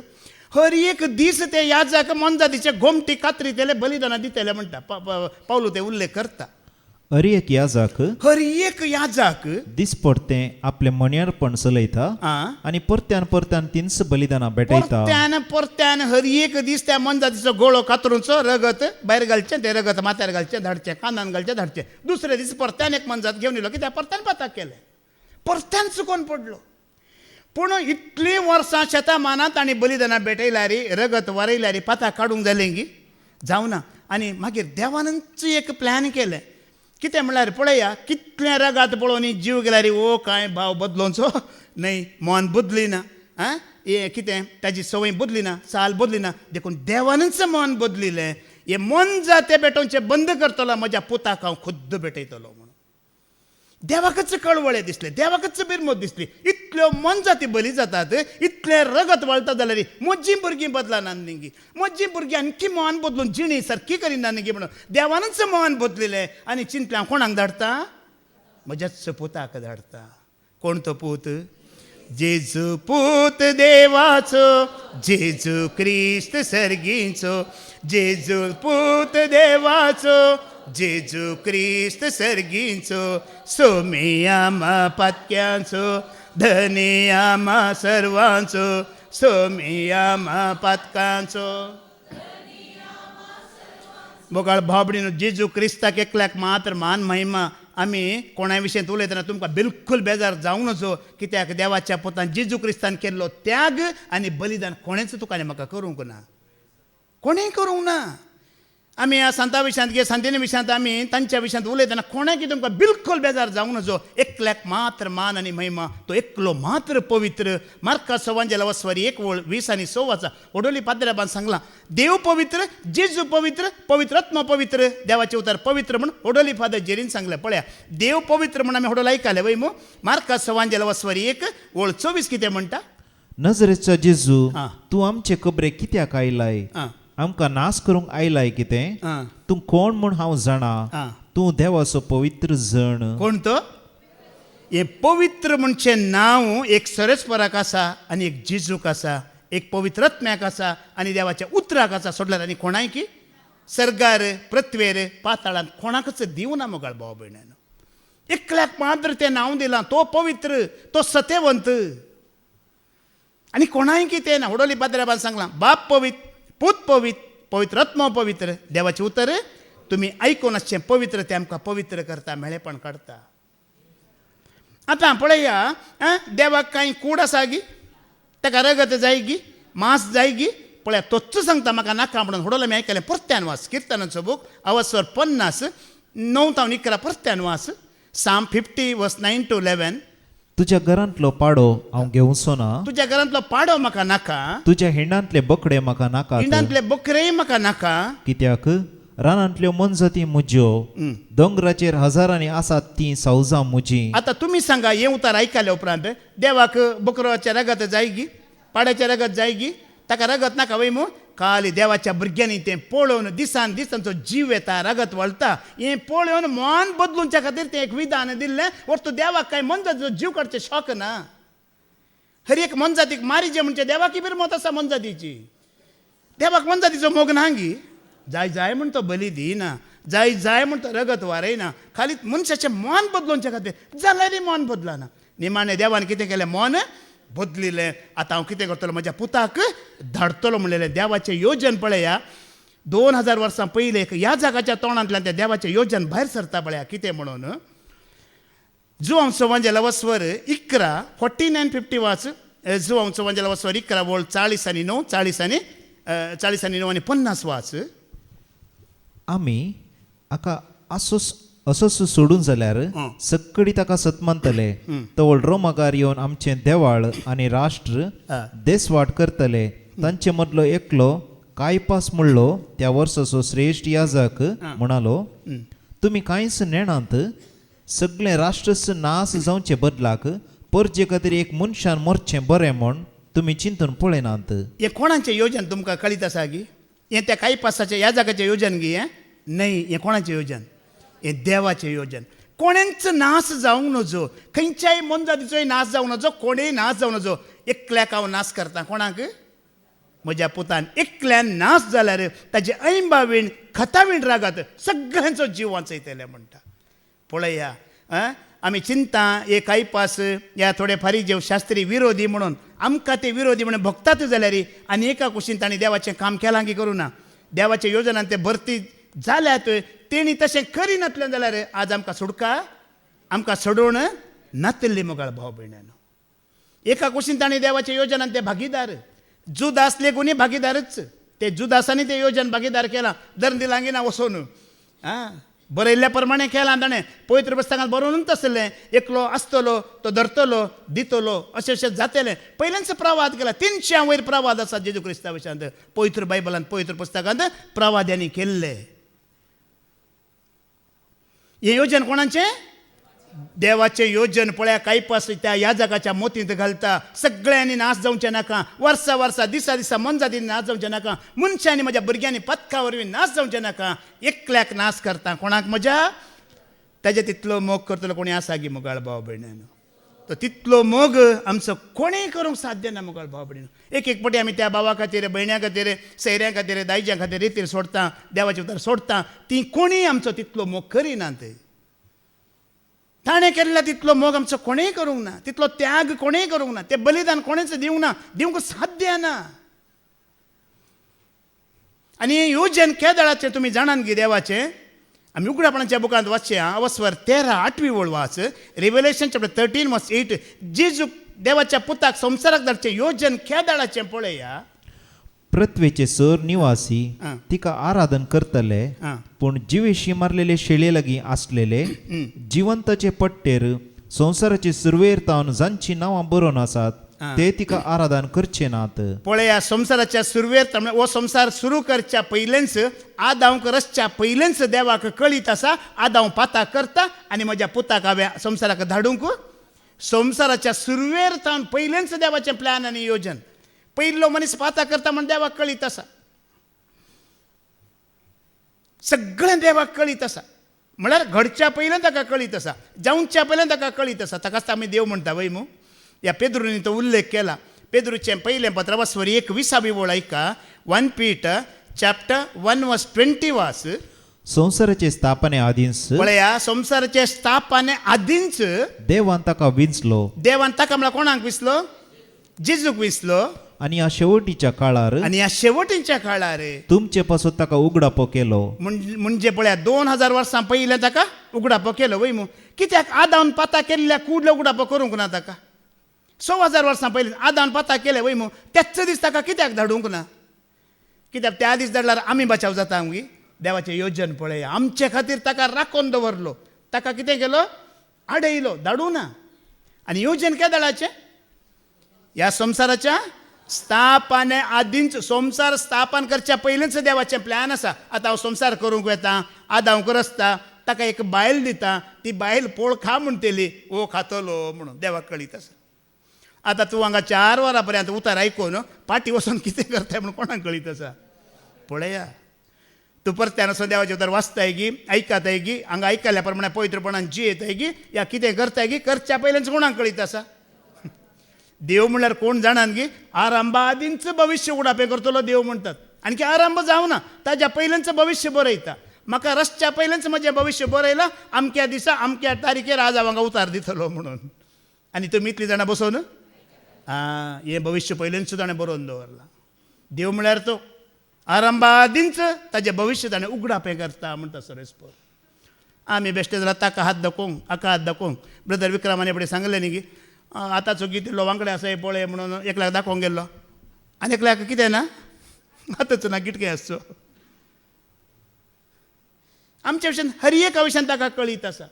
हर एक दीस ते याजक मनजातीचे गोमटी कातरितेले बलिदानां दितेले म्हणटा पावलू ते उल्लेख करता हर एक याजक दिसपडतें आपलें मणयारपण चलयता आनी परत्यान तिनस बलिदानां भेटयता परत्यान हर एक दीस त्या मनजातीचो गोळो कातरूचो रगत भायर घालचें तें रगत माथ्यार घालचें धाडचें कानान घालचें धाडचें दुसरे दीस परत्यान एक मनजात घेवन येयलो कित्याक परत्यान पाताक केलें परत्यान चुकोवन पडलो पूण इतलीं वर्सां शेतामानांत आनी बलिदानां भेटयल्यार रगत वरयल्यार पाताक काडूंक जालें गी जावना आनी मागीर देवानच एक प्लॅन केलें कितें म्हळ्यार पळया कितलें रगात पळोवन जीव गेल्यार ओ कांय भाव बदलोवचो न्हय मन बदली ना हे कितें ताजी संवय बदली ना चाल बदली ना देखून देवानच मन बदलिलें हे मन जाते भेटोवचें बंद करतलो म्हज्या पुताक हांव खुद्द भेटयतलो म्हणून देवाकच कळवळे दिसले, देवाकच बिरमोद दिसली. इतल्यो मन जाती बली जातात, इतले रगत वळटा जाल्यार मोजी भुरगीं बदलाना निंगी, मोजी भुरगीं आणखी मन बदलून जिणी सारकी करिना निंगी म्हणून देवानच मन बदलिलें. आनी चिंतल्या कोणाक धाडटा? म्हज्याच पुताक धाडटा. कोण तो पूत? जेजू पूत देवाचो, जेजू क्रिस्त सर्गीचो, जेजू पूत देवाचो, जेजू क्रिस्त सर्गीचो, सोमी आमा पातक्यांचो, धनी आमा सर्वांचो, सोमी आमा पातकांचो. बोकाळ भाबडीनो, जेजू क्रिस्ताक एकल्याक मात्र मान महिमा. आमी कोणा विशयी उलयतना तुमकां बिलकुल बेजार जावंक नजो, कित्याक देवाच्या पुतान जेजू क्रिस्तान केल्लो त्याग आनी बलिदान कोणेंच तुका आनी म्हाका करूंक ना, कोणेंय करूंक ना. आमी ह्या संता विशयांत गे संतेने विशयांत आमी तांच्या विशयांत उलयतना कोणाकय तुमकां बिलकुल बेजार जावंक नजो. एकल्याक मात्र मान आनी महिमा, तो एकलो मात्र पवित्र. मार्का सवांजेला वस्वारी 1:20-6 वाचा. ओडोली पाद्र्याबान सांगलां, देव पवित्र, जेजू पवित्र, पवित्रात्मा पवित्र. देवाचे उतार पवित्र म्हण ओडोली फादर जेरीन सांगलें. पळया, देव पवित्र म्हण आमी ओडोल आयकले वय मो. मार्का सवांजेला वस्वारी 1:24 कितें म्हणटा? नजरेचो जेजू, हां. तूं आमचे खबरे कित्याक आयलाय? आं आमकां नाश करूंक आयलाय कितें? आं तूं कोण म्हूण हांव जाणा. आं तूं देवाचो पवित्र जण. कोण तो? हे पवित्र म्हणचे नांव एक सरस्पराक आसा आनी एक जेजूक आसा, एक पवित्रात्म्याक आसा आनी देवाच्या उतराक आसा. सोडल्यार आनी कोणाय की सर्गार, पृथ्वेर, पाताळांत कोणाकच दिवना मोगाळ भाव भयणानो. एकल्याक मात्र तें नांव दिलां, तो पवित्र, तो सत्यवंत. आनी कोणाय की तें ना. ओडोली पाद्र्याबान सांगलां, बाप पवित्र, पूत पवित्र, पवित्रात्मा पवित्र. देवाचें उतर तुमी आयकून आसचें. पवित्र तें आमकां पवित्र करता, मेळेपण काडटा. आतां पळया, देवाक कांय कूड आसा गी, ताका रगत जाय गी, मांस जाय गी. पळया, तोच सांगता म्हाका नाका म्हणून. होडोल आमी आयकलें. परत्यान वाच किर्तनाचो बूक, अवस्वर 50, 9-11 परत्यान वाच. साम 50:9-11. तुज्या घरांतलो पाडो हांव घेवचो ना. तुज्या घरांतलो पाडो म्हाका नाका, तुज्या हिंडांतले बकडे म्हाका नाका. हिंडांतले बकरेय म्हाका नाका. कित्याक रानांतल्यो मनजती म्हज्यो, दोंगराचेर हजारांनी आसात ती सौजां म्हजी. आतां तुमी सांगा, हे उतार आयकल्या उपरांत देवाक बकराचें रगत जाय गी, पाड्याचें रगत जाय गी, ताका रगत नाका वय मू. खाली देवाच्या भुरग्यांनी तें पळोवन दिसान दीस तांचो जीव येता, रगत वळटा. हें पळोवन मन बदलूंच्या खातीर तें एक विधान दिल्लें. वरतू देवाक कांय मनजातीचो जीव काडचे शॉक ना. हर एक मनजातीक मारी जे म्हणजे देवाकी बिरमत आसा मनजातीची. देवाक मनजातीचो मोग ना गी. जाय जाय म्हण तो बली दिना, जाय जाय म्हण तो रगत वारयना. खाली मनशाचें मन बदलोवच्या खातीर जाल्यारय मन बदलना. निमाणें देवान कितें केलें? मन बदलिलें. आतां हांव कितें करतलो? म्हज्या पुताक धाडटलो म्हणलेलें. देवाचें योजन पळया, 2000 वर्सां पयलीं ह्या जगाच्या तोंडांतल्यान त्या देवाचें योजन भायर सरता. पळया कितें म्हणून. जुवांचो वंजेला वस्वर 11:49-50 वाच. जुवांचो वंजेला वस्वर 11:40-9, 40-9 वाच. आमी हाका असोच सोडून जाल्यार सक्कडी ताका सतमानतले. तवळ रोमाकार येवन आमचें देवाळ आनी राष्ट्र देसवाट करतले. तांचे मदलो एकलो कायपास म्हणलो त्या वर्साचो श्रेश्ठ याजक म्हणालो, तुमी कांयच नेणांत. सगळे राष्ट्रच नास जावचे बदलाक परजे खातीर एक मनशान मरचें बरें म्हण तुमी चिंतून पळयनात. हें कोणाचें योजन तुमकां कळीत आसा गी? हें त्या कायपासाचें याजकाचें योजन गी? न्हय, हें कोणाचें योजन? हें देवाचें योजन. कोणेंच नाश जावंक नजो, खंयच्याय मनजातीचोय नाश जावंक नजो, कोणेय नाश जावंक नजो. एकल्याक हांव नाश करता. कोणाक? म्हज्या पुतान. एकल्यान नाश जाल्यार ताचे 80 खतावीण रागात सगळ्यांचो जीव वाचयतले म्हणटा. पळया, आमी चिंता हे कायपास ह्या थोडे फारीजेव शास्त्री विरोधी म्हणून आमकां ते विरोधी म्हणून भोगतात जाल्यार आनी एका कुशीन तांणी देवाचें काम केलां की करूं ना. देवाच्या योजनान ते भरती जाल्यात, तेणी तशें करिनातलें जाल्यार आज आमकां सुडका, आमकां सोडून नातल्ली मोगाळ भाव भयणानो. एका कुशीन तांणी देवाच्या योजनान ते भागीदार. जुदास लेगूनय भागीदारच. ते जुदासांनी ते योजन भागीदार केलां. दर दिलांगी ना वचोन बरयल्ल्या प्रमाणे केलां ताणें. पवित्र पुस्तकांत बरोवनूच आसलें, एकलो आसतलो तो धरतलो दितलो अशें अशें जातलें. पयल्याच प्रवाद केला. 300 वयर प्रवाद आसा जेजू क्रिस्ता विशयांत. पवित्र बायबलांत, पवित्र पुस्तकांत प्रवाद्यांनी केल्ले. हें योजन कोणाचें? देवाचे योजन पळया काही पास त्या या जगाच्या मोतींत घालता सगळ्यांनी नाश जावचे नाका वर्सा वर्सा दिसा दिसा मनजातीन नाश जावचे नाका मनशांनी म्हज्या भुरग्यांनी पथका वरवीं नाश जावचे नाका एकल्याक नाश करता कोणाक म्हज्या ताजे तितलो मोग करतलो कोणी आसा गी मुगाळ भाव भयण्यान तो तितलो मोग आमचो कोणेय करूंक साध्य ना मुगाळ भाव भयण एक एक पटी आमी त्या भावा खातीर भयण्या खातीर सैऱ्यां खातीर दायज्यां खातीर रितीर सोडता देवाचे उतर सोडता ती कोणीय आमचो तितलो मोग करिनात ताणें केल्लो तितलो मोग आमचो कोणेय करूंक ना तितलो त्याग कोणेय करूंक ना तें बलिदान कोणेच दिवंक ना दिवंक साध्य ना आनी हें येवजन केदाळाचें तुमी जाणान गी देवाचें आमी उगडापणाच्या बुकांत वाचचे अवस्वर 13-8 वळ वाच रिव्हेलेशन चॅप्टर 13:8 जेजू देवाच्या पुताक संवसाराक धाडचें योजन केदाळाचें पळया पृथ्वीचे सर निवासी हां. तिका आराधन करतले हां. पूण जिवेशी मारलेले शेळे लागीं आसलेले जिवंताचे पट्टेर संवसाराचे सुरवेर तावन जांची नांवां बरोवन आसात हां. ते तिका आराधन करचे नात पळया संवसाराच्या सुरवेर हो संवसार सुरू करच्या पयलेंच आदांक रसच्या पयलेंच देवाक कळीत आसा आदांव पाता करता आनी म्हज्या पुताक हांवें संवसाराक धाडूंक संवसाराच्या सुरवेर तावन पयलेंच देवाचें प्लॅन आनी योजन पयलो मनीस पाता करता म्हण देवाक कळीत आसा सगळें देवाक कळीत आसा म्हळ्यार घडच्या पयलें ताका कळीत आसा जावच्या पयलें ताका कळीत आसा ताकाच आमी देव म्हणटा वय मू ह्या पेद्रुनी तो उल्लेख केला पेद्रूचें पयलें पत्र वाचवर 21 वळ ऐका 1 Peter chapter 1:20 वाच संवसाराचे स्थापने आदींच पळया संवसाराचे स्थापने आदींच देवान ताका विंचलो देवान ताका म्हळ्यार कोणाक विसलो जेजूक विसलो आनी ह्या शेवटीच्या काळार आनी ह्या शेवटीच्या काळार तुमचे पासून ताका उगडापो केलो म्हणजे पळया 2000 वर्सां पयलें ताका उगडापो केलो वय मू कित्याक आदावन पाता केल्ल्या कुडलो उगडापो करूंक ना ताका 6000 वर्सां पयलीं आदावन पाता केलें वय मू तेच दीस ताका कित्याक धाडूंक ना कित्याक त्या दीस धाडल्यार आमी बचाव जाता आमगी देवाचें योजन पळया आमचे खातीर ताका राखून दवरलो ताका कितें केलो आडयलो धाडूं ना आनी योजन केदाळाचें ह्या संवसाराच्या स्थापने आदींच संवसार स्थापन करच्या पयलींच देवाचें प्लॅन आसा आतां हांव संवसार करूंक येता आदांव करसता ताका एक बायल दिता ती बायल पोळ खा म्हणटली ओ खातलो म्हणून देवाक कळीत आसा आतां तूं हांगा 4 वरां पर्यंत उतार आयकून फाटीं वचून कितें करताय म्हणून कोणाक कळीत आसा पळया तूं परत्यान वचून देवाचें उतर वाचताय गी आयकताय गी हांगा आयकल्या प्रमाणे पवित्रपणान जियेताय गी या कितें करताय गी करच्या पयलेंच कोणाक कळीत आसा देव म्हणल्यार कोण जाणान गी आरंभा आदींच भविश्य उडापे करतलो देव म्हणटात आणखी आरंभ जावना ताज्या पयलेंच भविश्य बरयता म्हाका रसच्या पयलेंच म्हजें भविश्य बरयलां अमक्या दिसा अमक्या तारीखेर आज हांव हांगा उतार दितलो म्हणून आनी तुमी इतलीं जाणां बसोवन हें भविश्य पयलेंच ताणें बरोवन दवरलां देव म्हळ्यार तो आरंभा आदींच ताजें भविश्य ताणें उगडापें करता म्हणटा सरेस्पर आमी बेश्टे जाल्यार ताका हात दाखोवंक हाका हात दाखोवंक ब्रदर विक्रमाने फुडें सांगलें न्ही की आतांचो गीत इल्लो वांगडे आसा पळय म्हणून एकल्याक दाखोवंक गेल्लो आनी एकल्याक कितें ना आतांचो ना किटकें आसचो आमचे भशेन हर एक विशयान ताका कळीत आसा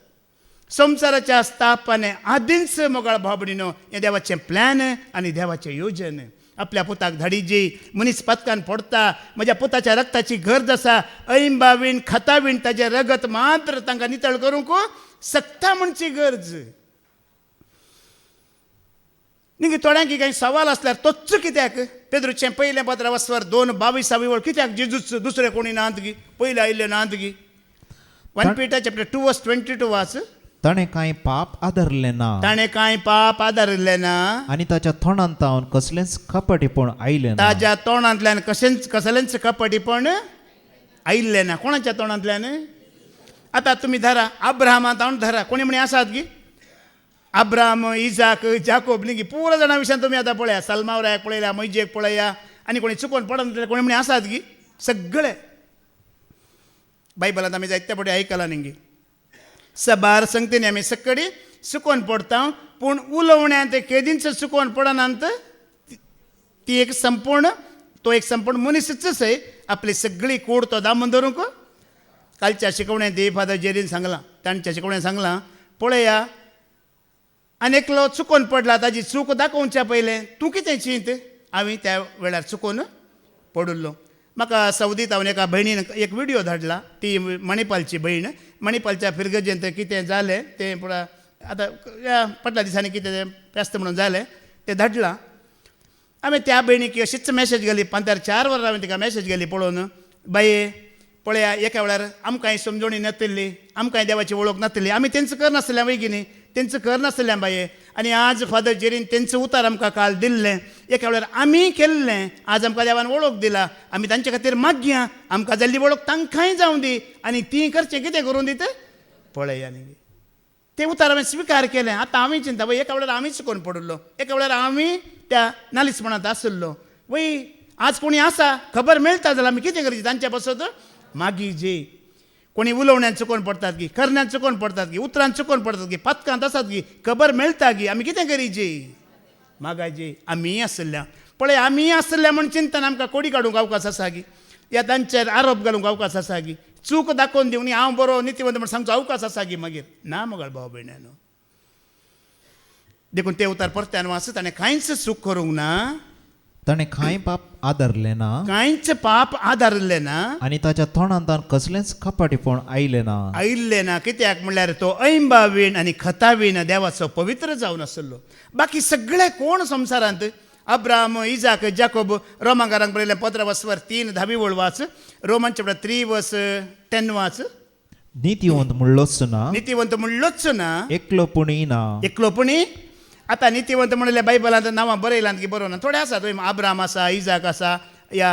संवसाराच्या स्थापने आदींच मोगाळ भाव भयणीनो हें देवाचें प्लॅन आनी देवाचें योजन आपल्या पुताक धाडी जी मनीस पथकान पडटा म्हज्या पुताच्या रक्ताची गरज आसा ऐंबावीन खतावीन ताजें रगत मात्र तांकां नितळ करूंक सकता म्हणची गरज न्ही थोड्यांक काही सवाल असल्यार तोच कित्याक पेद्रूचें पयलें पत्र वाचवर 2:22 वळ कित्याक जेजूच दुसरे कोणी नांत गी पयले आयिल्ले नांत गी 1 Peter chapter 2:22 वाच ताणें कांय पाप आदरलें ना ताणें कांय पाप आदारिल्ले ना आनी ताच्या तोंडांत तावन कसलेंच कपटीपण आयलें ना ताज्या तोंडांतल्यान कसलेंच कपटीपण आयिल्लें ना कोणाच्या तोंडांतल्यान आतां तुमी धरा अब्राहमांत हांव धरा कोणी म्हणे आसात गी अब्राहम इजाक जाकोब न्ही गी पुरो जाणां विशयान तुमी आतां पळया सल्मावराक पळयल्या मैजेक पळया आनी कोणी चुकोवन पडन कोणी म्हणे आसात गी सगळे बायबलांत आमी जायते फावटी आयकलां न्ही गी सबार संगतीने आमी सकडी चुकोवन पडटा पूण उलोवण्यांत केदींच चुकोवन पडनात ती एक संपूर्ण मनीसच आपली सगळी कूड तो दामून धरूंक कालच्या शिकवण्यात दे फादर जेरीन सांगलां तांच्या शिकवण्यात सांगलां पळया आनेकलो चुकोवन पडला ताजी चूक दाखोवच्या पयलें तूं कितें चिंत हांवें त्या वेळार चुकोवन पडुल्लो म्हाका सौदीत हांवें एका भयणीन एक व्हिडियो धाडला ती मणिपालची भयण मणिपालच्या फिरगजेंत कितें जालें तें पुरा आतां फाटल्या दिसांनी कितें तें फेस्त म्हणून जालें तें धाडलां. हांवें त्या भयणीक अशीच मॅसेज घाली 4 वरां हांवें तिका मॅसेज घाली पळोवन, बाये पळया एका वेळार आमकांय समजणी नासली, आमकांय देवाची वळख नासली, आमी तेंच करनासलें वैगिनी, तेंच करनासलें बाये. आनी आज फादर जेरीन तेंचं उतार आमकां काल दिल्लें, एका वेळार आमी केल्लें, आज आमकां देवान वळख दिला, आमी तांचे खातीर मागया, आमकां जाल्ली वळख तांकांय जावं दी आनी ती करचें कितें करून दीत पळया न्ही. तें उतार हांवें स्विकार केलें. आतां हांवें चिंता वय एका वेळार आमीच कोण पडलो, एका वेळार आमी त्या नालिसपणांत आसलो. वय आज कोणी आसा खबर मेळटा जाल्यार आमी कितें करचें, तांच्या बसत मागी जे कोणी उलोवण्यान चुकोवन पडटात गी, करण्यान चुकोवन पडटात गी, उतरान चुकोवन पडटात गी, पथकांत आसात गी, खबर मेळटा गी, आमी कितें करीचे मागायचे. आमी आसल्या पळय, आमी आसल्या म्हण चिंतन आमकां कोडी काडूंक अवकाश आसा गी, या तांचेर आरोप घालूंक अवकाश आसा गी, चूक दाखोवन दिवनी हांव बरो नितीवंत म्हण सांगचो अवकाश आसा गी मागीर ना. मगळ भाव भयण्यानो देखून ते उतार परत्यान वाच, ताणें कांयच चूक करूंक ना, ताणें कांय पाप आदारलें ना, कांयच पाप आदारलें ना, आनी ताच्या तोंडांतल्यान कसलेंच कपाटीपण आयलें ना. आयिल्लें ना. कित्याक म्हणल्यार तो ऐंबावीण आनी खतावीण देवाचो पवित्र जावन आसलो. बाकी सगळे कोण संवसारांत अब्राहम, इजाक, जाकोब, रोमाकारांक बरयलें 15:3 वाच, रोमांचे 3:10 वाच. नितीवंत म्हणलोच ना, नितीवंत म्हणलोच ना, एकलोपणी ना. एकलोपणी. आतां नितीवंत म्हणल्यार बायबलांत नांवां बरयलां की बरोवना, थोडे आसात. अब्राहम आसा, इजाक आसा, या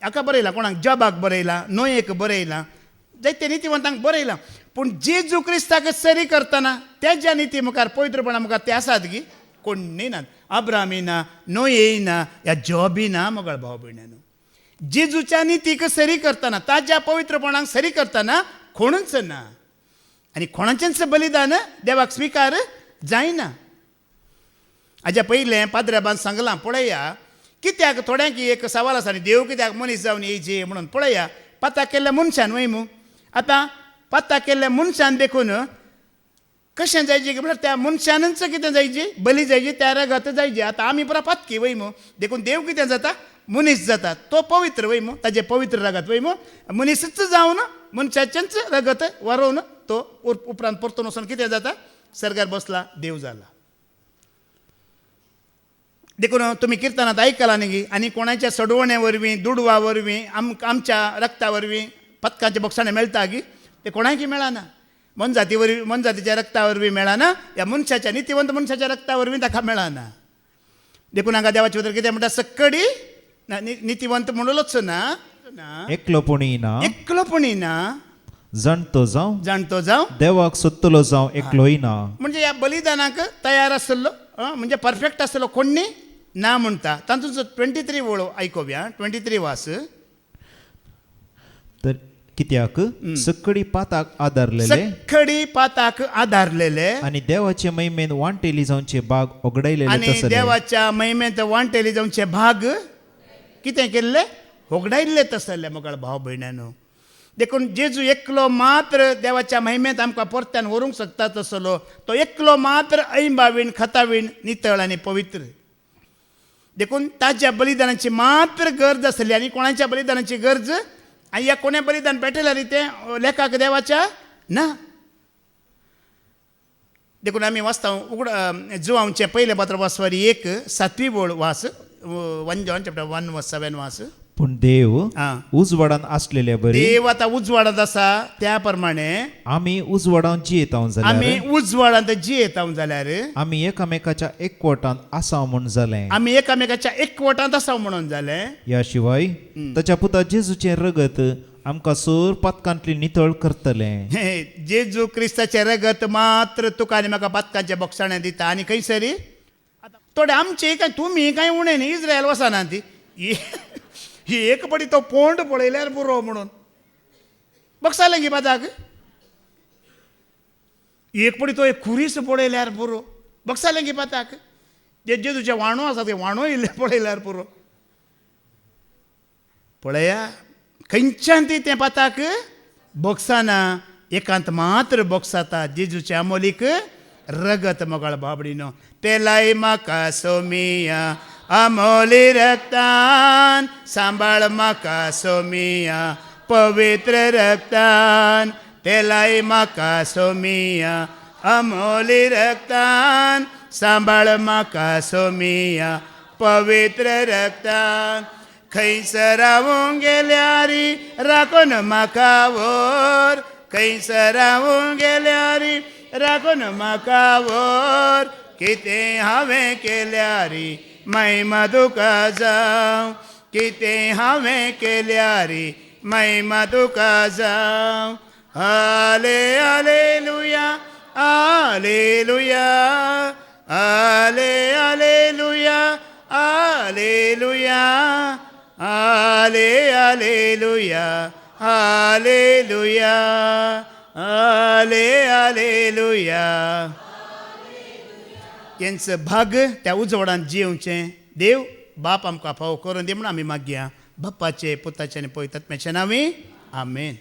हाका बरयलां, कोणाक जबाक बरयलां, नोयेक बरयलां, जायते नितीवंतांक बरयलां. पूण जेजू क्रिस्ताक सरी करतना तेज्या निती मुखार पवित्रपणा मुखार ते आसात की कोणी नात. अब्राहमी ना, नोयेय ना, या जॉबी ना. मगळ भाव भयण्यानो जेजूच्या नितीक सरी करतना, ताज्या पवित्रपणाक सरी करतना कोणूच ना, आनी कोणाचेंच बलिदान देवाक स्विकार जायना. हाज्या पयलें पाद्र्याबान सांगलां पळया, कित्याक थोड्यांक एक सवाल आसा न्ही, देव कित्याक मनीस जावन येयचे म्हणून. पळया पाता केल्ल्या मनशान वय मू, आतां पाता केल्ल्या मनशान देखून कशें जायचें म्हळ्यार त्या मनशानच कितें जायचें, बली जायची, त्या रगत जायची. आतां आमी पुरा पातकी वय मू, देखून देव कितें जाता, मनीस जाता, तो पवित्र वय मू, ताजे पवित्र रगत वय मू, मनीसच जावन मनशाचेंच रगत व्हरोवन तो उपरांत परतून वचून कितें जाता, सर्गार बसला, देव जाला. देखून तुमी किर्तनांत आयकलां न्ही, आनी कोणाच्या सडवण्या वरवीं, दुडवा वरवीं, आमच्या रक्ता वरवीं पथकाचे बक्षाणे मेळटा गी, ते कोणायकी मेळना. मनजाती वरवीं, मनजातीच्या रक्ता वरवीं मेळना, या मनशाच्या नितीवंत मनशाच्या रक्ता वरवीं ताका मेळना. देखून हांगा देवाचे उतर कितें म्हणटा, सक्कडी नितीवंत म्हणलोच ना, एकलोपणी ना, एकलोपणी ना, जाणतो जावं, देवाक सोदतलो जावं एकलोय ना. म्हणजे ह्या बलिदानाक तयार आसलो, म्हणजे परफेक्ट आसलो कोणी ना म्हणटा. तातूंत 23 वळो आयकोव्या, 23 वास. तर कित्याक सक्कडी पाताक आदारलेले, सक्कडी पाताक आदारलेले, आनी देवाचे महिमेन वांटेली जावचे भाग ओगडायलेले, आनी देवाच्या महिमेंत वांटेली जावचे भाग कितें केल्ले, ओगडायल्ले तसले. मगळ भाव भयण्यानो देखून जेजू एकलो मात्र देवाच्या महिमेंत आमकां परत्यान व्हरूंक शकता तसलो, तो एकलो मात्र ऐंबावीण, खतावीण, नितळ आनी पवित्र. देखून ताच्या बलिदानाची मात्र गरज आसली, आनी कोणाच्या बलिदानाची गरज, आनी ह्या कोणे बलिदान पेटयल्यार तें लेखाक देवाच्या ना. देखून आमी वाचता जुवांचे पयले पत्र वाचवारी 1:7 वास, 1 John chapter 1:7 वास. पूण देव उजवाडान आसलेल्या बरी, देव आतां उजवाडांत आसा त्या प्रमाणे आमी उजवाडांत जियेताव जाल्यार, आमी उजवाडांत जियेताव जाल्यार, आमी एकामेकाच्या एकवटांत आसाव म्हूण जालें, आमी एकामेकाच्या एकवटांत आसाव म्हणून जालें. ह्या शिवाय ताच्या पुता जेजूचें रगत आमकां सोर पातकांतली नितळ करतलें. जेजू क्रिस्ताचें रगत मात्र तुका आनी म्हाका पातकांचें बक्षाणें दिता. आनी खंयसरी थोडे आमचे काय तुमी काय उणें न्ही, इस्रायल वचना ती ही एक पडी तो पोंड पळयल्यार पुरो म्हणून बक्षालें गी पाताक. एक पडी तो एक खुरीस पळयल्यार पुरो बक्षालें गी पाताक. जे जेजूचे वाणो आसा ते वाणो इल्ले पळयल्यार पुरो. पळया खंयच्यान ती तें पाताक बक्षाना, एकांत मात्र बक्षाता, जेजूचे अमोलीक रगत. मगळ बाबडीनो तेलाय म्हाका सोमिया अमोली रक्तान, सांबाळ म्हाका सोमिया पवित्र रक्तान, तेलाय म्हाका सोमिया अमोली रक्तान सांबाळ म्हाका सोमिया पवित्र रक्तान खंयसर रावूंक गेल्यारी राखून म्हाका व्हर खंयसर रावूंक गेल्यारी राखून म्हाका व्हर कितें हांवें केल्यारी महिमा तुका जावं कितें हांवें केल्यारी महिमा तुका जावं हाले हालेलुया हालेलुया हाले हालेलुया हालेलुया हाले हालेलुया हालेलुया हाले हालेलुया यांचं भाग त्या उजवडान जिवचें देव बाप आमकां फावो करून दी म्हणून आमी मागया बाप्पाचे पुताचे आनी पवित्रात्म्याचे नांवी आमेन.